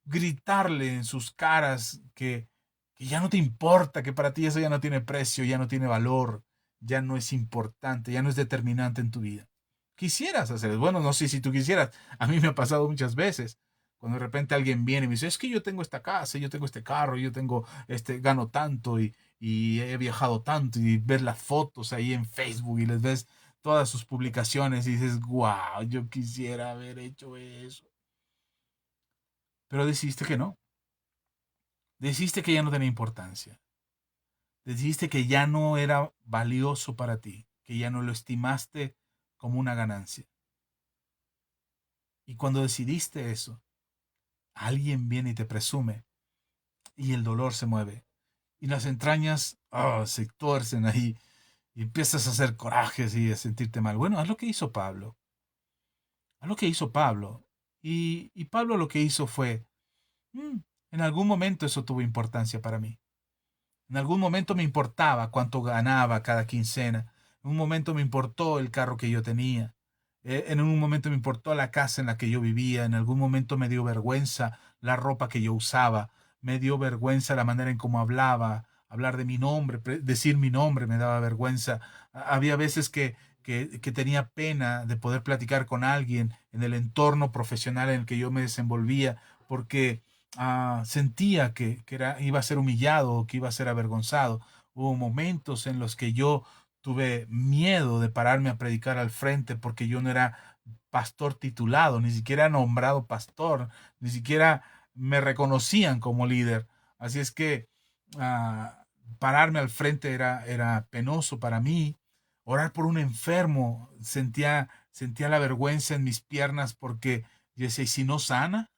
gritarle en sus caras que ya no te importa, que para ti eso ya no tiene precio, ya no tiene valor, ya no es importante, ya no es determinante en tu vida. Quisieras hacer, bueno, no sé si tú quisieras, a mí me ha pasado muchas veces. Cuando de repente alguien viene y me dice, es que yo tengo esta casa, yo tengo este carro, yo tengo gano tanto y he viajado tanto y ves las fotos ahí en Facebook y les ves todas sus publicaciones y dices, wow, yo quisiera haber hecho eso. Pero decidiste que no. Decidiste que ya no tenía importancia. Decidiste que ya no era valioso para ti, que ya no lo estimaste como una ganancia. Y cuando decidiste eso, alguien viene y te presume y el dolor se mueve. Y las entrañas se tuercen ahí y empiezas a hacer corajes y a sentirte mal. Bueno, haz lo que hizo Pablo. Haz lo que hizo Pablo. Y Pablo lo que hizo fue, "Mm, en algún momento eso tuvo importancia para mí. En algún momento me importaba cuánto ganaba cada quincena. En un momento me importó el carro que yo tenía. En un momento me importó la casa en la que yo vivía. En algún momento me dio vergüenza la ropa que yo usaba. Me dio vergüenza la manera en cómo hablaba. Hablar de mi nombre, decir mi nombre me daba vergüenza. Había veces que tenía pena de poder platicar con alguien en el entorno profesional en el que yo me desenvolvía porque sentía iba a ser humillado o que iba a ser avergonzado. Hubo momentos en los que yo tuve miedo de pararme a predicar al frente porque yo no era pastor titulado, ni siquiera nombrado pastor, ni siquiera me reconocían como líder. Así es que pararme al frente era penoso para mí. Orar por un enfermo, sentía la vergüenza en mis piernas porque yo decía, ¿y si no sana?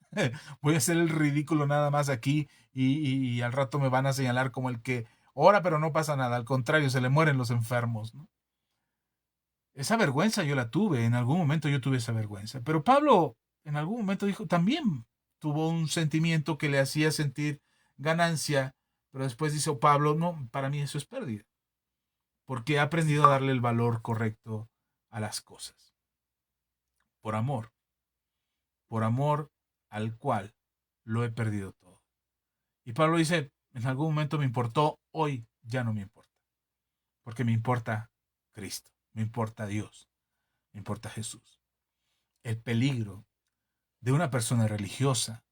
Voy a hacer el ridículo nada más aquí y al rato me van a señalar como el que ora pero no pasa nada. Al contrario, se le mueren los enfermos, ¿no? Esa vergüenza yo la tuve, en algún momento yo tuve esa vergüenza. Pero Pablo en algún momento dijo, también tuvo un sentimiento que le hacía sentir ganancia, pero después dice Pablo, no, para mí eso es pérdida, porque he aprendido a darle el valor correcto a las cosas. Por amor al cual lo he perdido todo. Y Pablo dice, en algún momento me importó, hoy ya no me importa, porque me importa Cristo, me importa Dios, me importa Jesús. El peligro de una persona religiosa,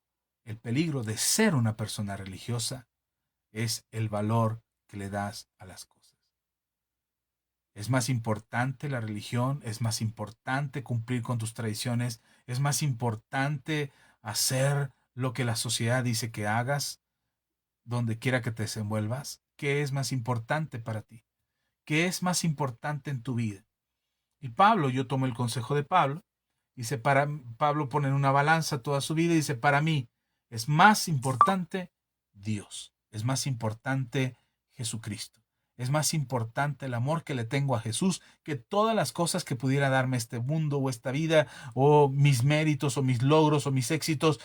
el peligro de ser una persona religiosa es el valor que le das a las cosas. Es más importante la religión, es más importante cumplir con tus tradiciones, es más importante hacer lo que la sociedad dice que hagas, donde quiera que te desenvuelvas. ¿Qué es más importante para ti? ¿Qué es más importante en tu vida? Y Pablo, yo tomo el consejo de Pablo, dice, Pablo pone en una balanza toda su vida y dice, para mí es más importante Dios, es más importante Jesucristo, es más importante el amor que le tengo a Jesús que todas las cosas que pudiera darme este mundo o esta vida o mis méritos o mis logros o mis éxitos.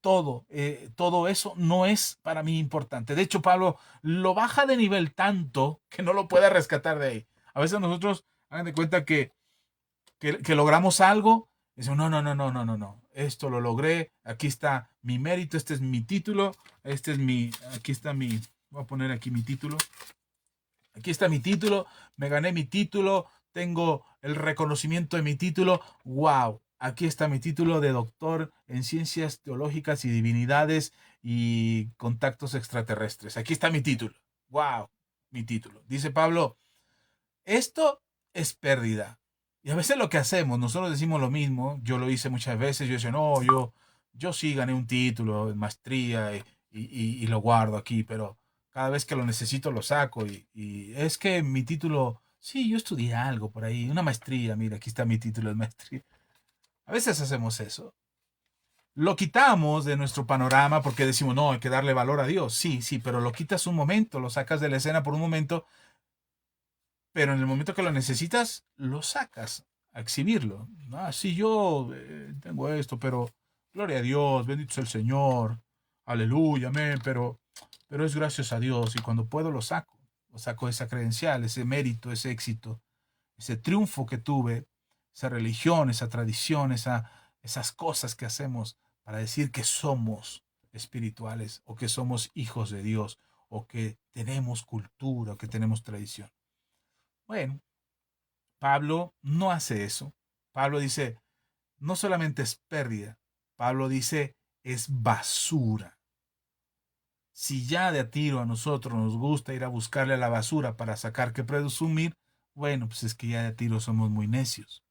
Todo eso no es para mí importante. De hecho, Pablo lo baja de nivel tanto que no lo puede rescatar de ahí. A veces nosotros, hagan de cuenta que logramos algo, decimos, no, no, no, no, no, no, no, esto lo logré, aquí está mi mérito, este es mi título, aquí está voy a poner aquí mi título, aquí está mi título, me gané mi título, tengo el reconocimiento de mi título, wow, aquí está mi título de doctor en ciencias teológicas y divinidades y contactos extraterrestres, aquí está mi título, wow, mi título. Dice Pablo, esto es pérdida. Y a veces lo que hacemos, nosotros decimos lo mismo, yo lo hice muchas veces, yo decía, no, yo sí gané un título en maestría y lo guardo aquí, pero cada vez que lo necesito lo saco y es que mi título, sí, yo estudié algo por ahí, una maestría, mira, aquí está mi título de maestría. A veces hacemos eso. Lo quitamos de nuestro panorama porque decimos, no, hay que darle valor a Dios. Sí, sí, pero lo quitas un momento, lo sacas de la escena por un momento, pero en el momento que lo necesitas, lo sacas a exhibirlo. Ah, sí, yo tengo esto, pero gloria a Dios, bendito sea el Señor, aleluya, amén, pero es gracias a Dios y cuando puedo lo saco esa credencial, ese mérito, ese éxito, ese triunfo que tuve, esa religión, esa tradición, esas cosas que hacemos para decir que somos espirituales o que somos hijos de Dios o que tenemos cultura o que tenemos tradición. Bueno, Pablo no hace eso. Pablo dice, no solamente es pérdida, Pablo dice, es basura. Si ya de a tiro a nosotros nos gusta ir a buscarle a la basura para sacar que presumir, bueno, pues es que ya de a tiro somos muy necios.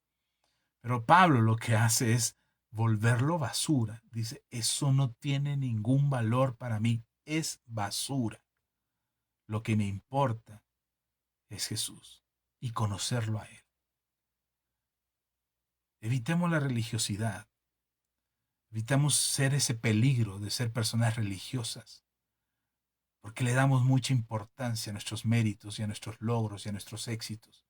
Pero Pablo lo que hace es volverlo basura. Dice, eso no tiene ningún valor para mí, es basura. Lo que me importa es Jesús y conocerlo a Él. Evitemos la religiosidad. Evitamos ser ese peligro de ser personas religiosas, porque le damos mucha importancia a nuestros méritos y a nuestros logros y a nuestros éxitos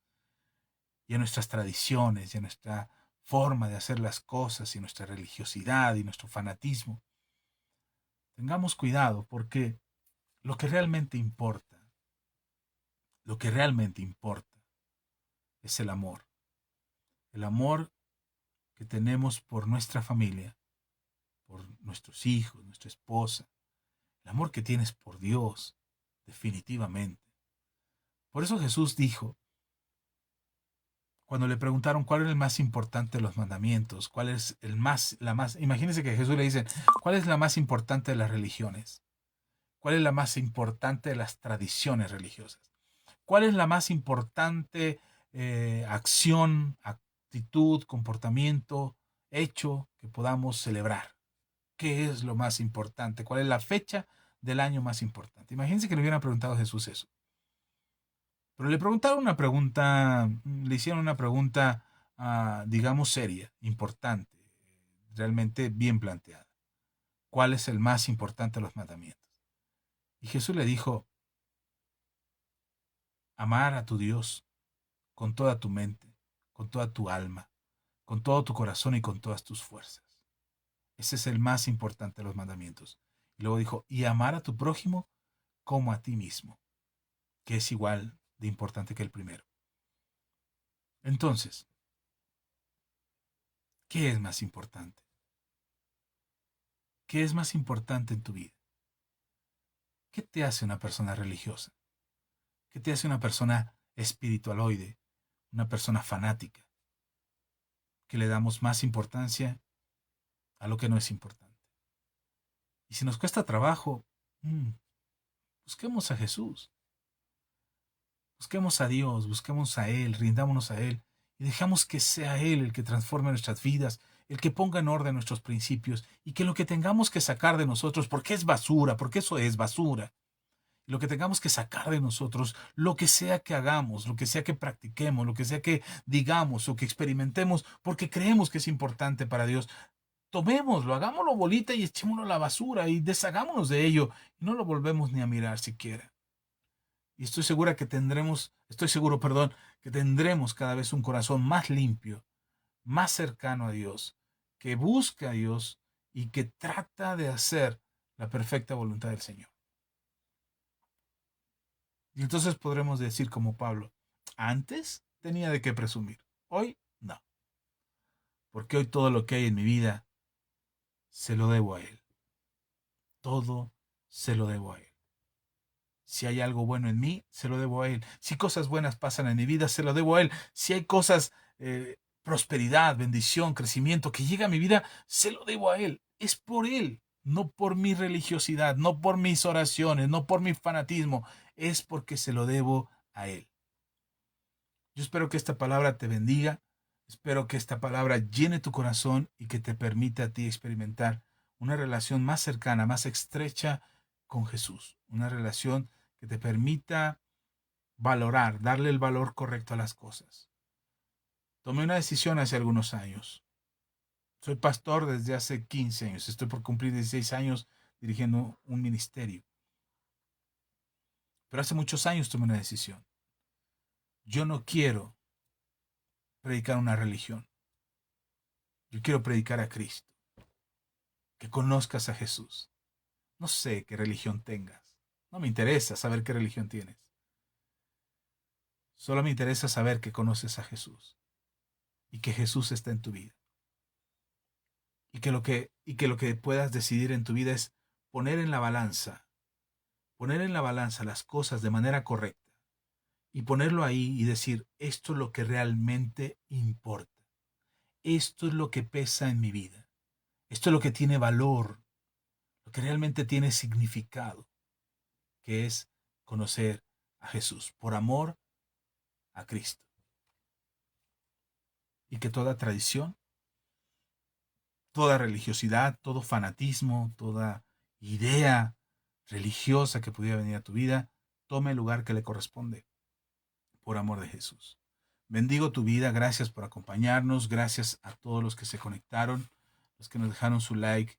y a nuestras tradiciones y a nuestra forma de hacer las cosas y nuestra religiosidad y nuestro fanatismo. Tengamos cuidado porque lo que realmente importa, lo que realmente importa es el amor que tenemos por nuestra familia, por nuestros hijos, nuestra esposa, el amor que tienes por Dios, definitivamente. Por eso Jesús dijo, cuando le preguntaron cuál era el más importante de los mandamientos, cuál es imagínense que Jesús le dice, ¿cuál es la más importante de las religiones? ¿Cuál es la más importante de las tradiciones religiosas? ¿Cuál es la más importante acción, actitud, comportamiento, hecho que podamos celebrar? ¿Qué es lo más importante? ¿Cuál es la fecha del año más importante? Imagínense que le hubieran preguntado a Jesús eso. Pero le preguntaron una pregunta, le hicieron una pregunta, digamos, seria, importante, realmente bien planteada. ¿Cuál es el más importante de los mandamientos? Y Jesús le dijo, amar a tu Dios con toda tu mente, con toda tu alma, con todo tu corazón y con todas tus fuerzas. Ese es el más importante de los mandamientos. Y luego dijo, y amar a tu prójimo como a ti mismo, que es igual de importante que el primero. Entonces, ¿qué es más importante? ¿Qué es más importante en tu vida? ¿Qué te hace una persona religiosa? ¿Qué te hace una persona espiritualoide? Una persona fanática, que le damos más importancia a lo que no es importante. Y si nos cuesta trabajo, busquemos a Jesús, busquemos a Dios, busquemos a Él, rindámonos a Él y dejamos que sea Él el que transforme nuestras vidas, el que ponga en orden nuestros principios y que lo que tengamos que sacar de nosotros, porque es basura, porque eso es basura, lo que tengamos que sacar de nosotros, lo que sea que hagamos, lo que sea que practiquemos, lo que sea que digamos o que experimentemos, porque creemos que es importante para Dios, tomémoslo, hagámoslo bolita y echémoslo a la basura y deshagámonos de ello y no lo volvemos ni a mirar siquiera. Y estoy seguro, perdón, que tendremos cada vez un corazón más limpio, más cercano a Dios, que busca a Dios y que trata de hacer la perfecta voluntad del Señor. Y entonces podremos decir como Pablo, antes tenía de qué presumir, hoy no, porque hoy todo lo que hay en mi vida se lo debo a Él. Todo se lo debo a Él. Si hay algo bueno en mí, se lo debo a Él. Si cosas buenas pasan en mi vida, se lo debo a Él. Si hay cosas, prosperidad, bendición, crecimiento que llega a mi vida, se lo debo a Él. Es por Él, no por mi religiosidad, no por mis oraciones, no por mi fanatismo. Es porque se lo debo a Él. Yo espero que esta palabra te bendiga. Espero que esta palabra llene tu corazón y que te permita a ti experimentar una relación más cercana, más estrecha con Jesús. Una relación que te permita valorar, darle el valor correcto a las cosas. Tomé una decisión hace algunos años. Soy pastor desde hace 15 años. Estoy por cumplir 16 años dirigiendo un ministerio. Pero hace muchos años tomé una decisión. Yo no quiero predicar una religión. Yo quiero predicar a Cristo. Que conozcas a Jesús. No sé qué religión tengas. No me interesa saber qué religión tienes. Solo me interesa saber que conoces a Jesús y que Jesús está en tu vida. Y que lo que puedas decidir en tu vida es poner en la balanza, poner en la balanza las cosas de manera correcta y ponerlo ahí y decir, esto es lo que realmente importa. Esto es lo que pesa en mi vida. Esto es lo que tiene valor, lo que realmente tiene significado, que es conocer a Jesús por amor a Cristo. Y que toda tradición, toda religiosidad, todo fanatismo, toda idea religiosa que pudiera venir a tu vida, tome el lugar que le corresponde, por amor de Jesús. Bendigo tu vida, gracias por acompañarnos, gracias a todos los que se conectaron, los que nos dejaron su like.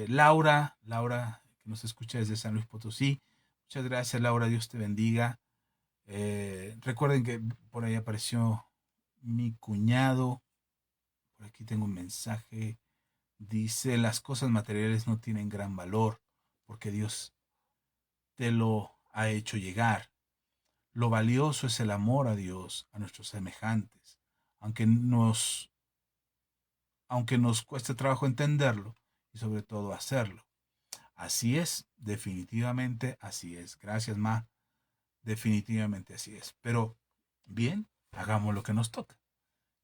Laura, que nos escucha desde San Luis Potosí, muchas gracias Laura, Dios te bendiga. Recuerden que por ahí apareció mi cuñado, por aquí tengo un mensaje. Dice, las cosas materiales no tienen gran valor porque Dios te lo ha hecho llegar. Lo valioso es el amor a Dios, a nuestros semejantes, aunque nos, aunque nos cueste trabajo entenderlo y sobre todo hacerlo. Así es, definitivamente así es. Gracias, Ma. Definitivamente así es. Pero bien, hagamos lo que nos toca.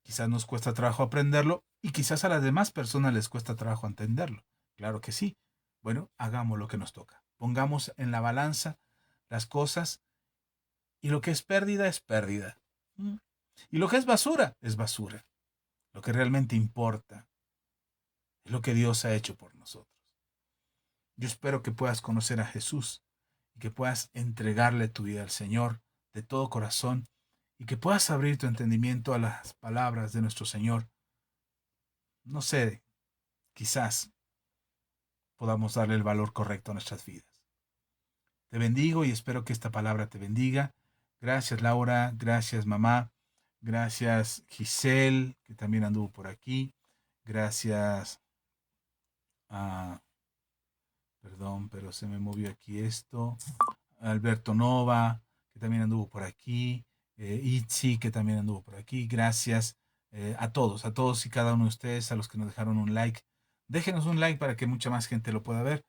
Quizás nos cuesta trabajo aprenderlo y quizás a las demás personas les cuesta trabajo entenderlo. Claro que sí. Bueno, hagamos lo que nos toca. Pongamos en la balanza las cosas y lo que es pérdida es pérdida. ¿Mm? Y lo que es basura es basura. Lo que realmente importa es lo que Dios ha hecho por nosotros. Yo espero que puedas conocer a Jesús y que puedas entregarle tu vida al Señor de todo corazón y que puedas abrir tu entendimiento a las palabras de nuestro Señor. No sé, quizás podamos darle el valor correcto a nuestras vidas. Te bendigo y espero que esta palabra te bendiga. Gracias, Laura. Gracias, mamá. Gracias, Giselle, que también anduvo por aquí. Gracias a... Perdón, pero se me movió aquí esto. Alberto Nova, que también anduvo por aquí. Itzi, que también anduvo por aquí. Gracias a todos y cada uno de ustedes, a los que nos dejaron un like. Déjenos un like para que mucha más gente lo pueda ver.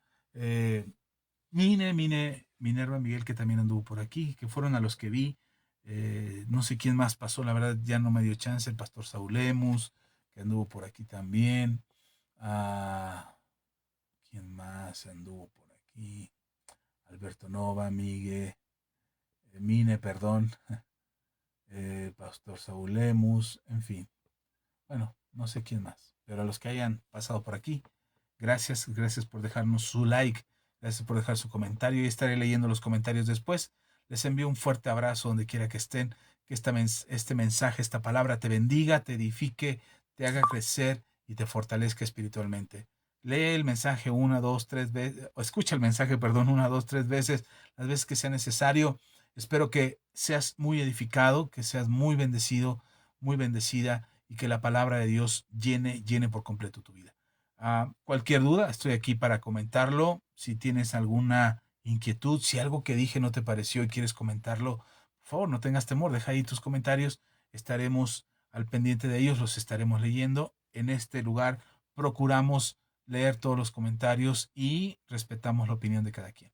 Minerva Miguel, que también anduvo por aquí, que fueron a los que vi. No sé quién más pasó, la verdad ya no me dio chance. El pastor Saulemus, que anduvo por aquí también. ¿Quién más anduvo por aquí? Alberto Nova, Miguel, perdón. Pastor Saulemus, en fin. Bueno, no sé quién más, pero a los que hayan pasado por aquí, gracias por dejarnos su like, gracias por dejar su comentario y estaré leyendo los comentarios después. Les envío un fuerte abrazo donde quiera que estén, que este mensaje, esta palabra te bendiga, te edifique, te haga crecer y te fortalezca espiritualmente. Lee el mensaje una, dos, tres veces, o escucha el mensaje, perdón, una, dos, tres veces, las veces que sea necesario. Espero que seas muy edificado, que seas muy bendecido, muy bendecida y que la palabra de Dios llene por completo tu vida. Cualquier duda, estoy aquí para comentarlo. Si tienes alguna inquietud, si algo que dije no te pareció y quieres comentarlo, por favor, no tengas temor, deja ahí tus comentarios. Estaremos al pendiente de ellos, los estaremos leyendo. En este lugar procuramos leer todos los comentarios y respetamos la opinión de cada quien.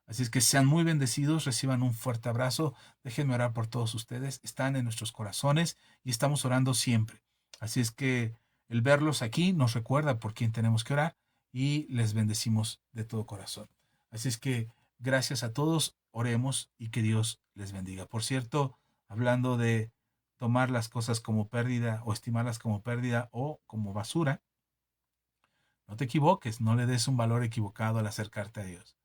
Así es que sean muy bendecidos, reciban un fuerte abrazo. Déjenme orar por todos ustedes. Están en nuestros corazones y estamos orando siempre. Así es que el verlos aquí nos recuerda por quién tenemos que orar y les bendecimos de todo corazón. Así es que gracias a todos, oremos y que Dios les bendiga. Por cierto, hablando de tomar las cosas como pérdida o estimarlas como pérdida o como basura, no te equivoques, no le des un valor equivocado al acercarte a Dios.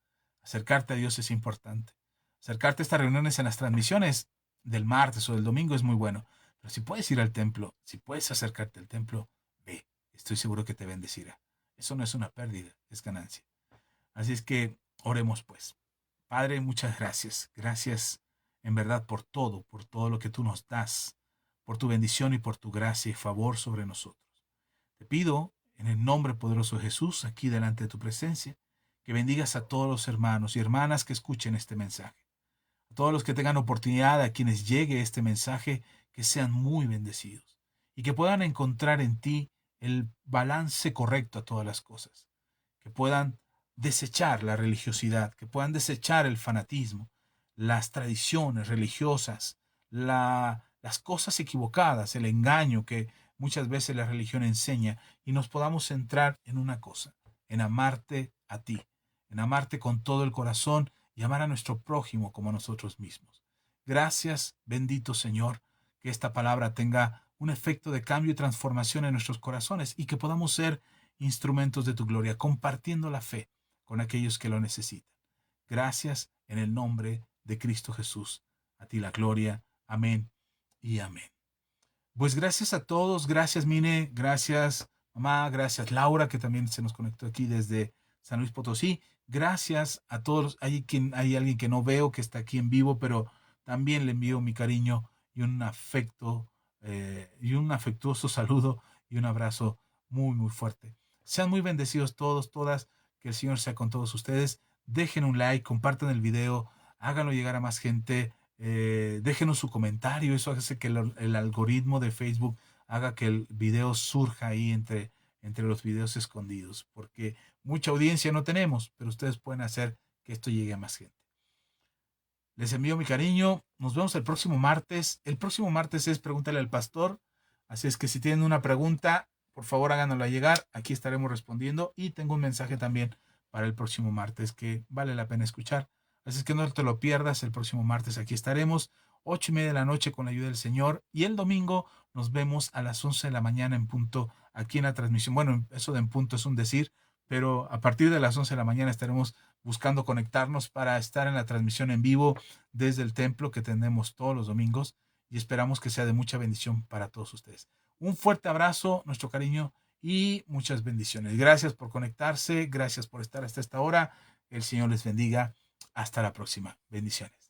Acercarte a Dios es importante. Acercarte a estas reuniones en las transmisiones del martes o del domingo es muy bueno. Pero si puedes ir al templo, si puedes acercarte al templo, ve. Estoy seguro que te bendecirá. Eso no es una pérdida, es ganancia. Así es que oremos pues. Padre, muchas gracias. Gracias en verdad por todo lo que tú nos das, por tu bendición y por tu gracia y favor sobre nosotros. Te pido, en el nombre poderoso de Jesús, aquí delante de tu presencia, que bendigas a todos los hermanos y hermanas que escuchen este mensaje. A todos los que tengan oportunidad, a quienes llegue este mensaje, que sean muy bendecidos y que puedan encontrar en ti el balance correcto a todas las cosas. Que puedan desechar la religiosidad, que puedan desechar el fanatismo, las tradiciones religiosas, las cosas equivocadas, el engaño que muchas veces la religión enseña y nos podamos centrar en una cosa, en amarte a ti, en amarte con todo el corazón y amar a nuestro prójimo como a nosotros mismos. Gracias, bendito Señor, que esta palabra tenga un efecto de cambio y transformación en nuestros corazones y que podamos ser instrumentos de tu gloria, compartiendo la fe con aquellos que lo necesitan. Gracias en el nombre de Cristo Jesús. A ti la gloria. Amén y amén. Pues gracias a todos, gracias Mine, gracias mamá, gracias Laura, que también se nos conectó aquí desde San Luis Potosí. Gracias a todos. Hay alguien que no veo que está aquí en vivo, pero también le envío mi cariño y un afecto y un afectuoso saludo y un abrazo muy, muy fuerte. Sean muy bendecidos todos, todas, que el Señor sea con todos ustedes. Dejen un like, compartan el video, háganlo llegar a más gente. Déjenos su comentario, eso hace que el algoritmo de Facebook haga que el video surja ahí entre los videos escondidos, porque mucha audiencia no tenemos, pero ustedes pueden hacer que esto llegue a más gente. Les envío mi cariño, nos vemos el próximo martes. El próximo martes es Pregúntale al Pastor, así es que si tienen una pregunta, por favor háganosla llegar, aquí estaremos respondiendo y tengo un mensaje también para el próximo martes que vale la pena escuchar. Así es que no te lo pierdas, el próximo martes aquí estaremos, 8:30 de la noche con la ayuda del Señor. Y el domingo nos vemos a las 11 de la mañana en punto aquí en la transmisión. Bueno, eso de en punto es un decir, pero a partir de las 11 de la mañana estaremos buscando conectarnos para estar en la transmisión en vivo desde el templo que tenemos todos los domingos y esperamos que sea de mucha bendición para todos ustedes. Un fuerte abrazo, nuestro cariño y muchas bendiciones. Gracias por conectarse, gracias por estar hasta esta hora. El Señor les bendiga. Hasta la próxima. Bendiciones.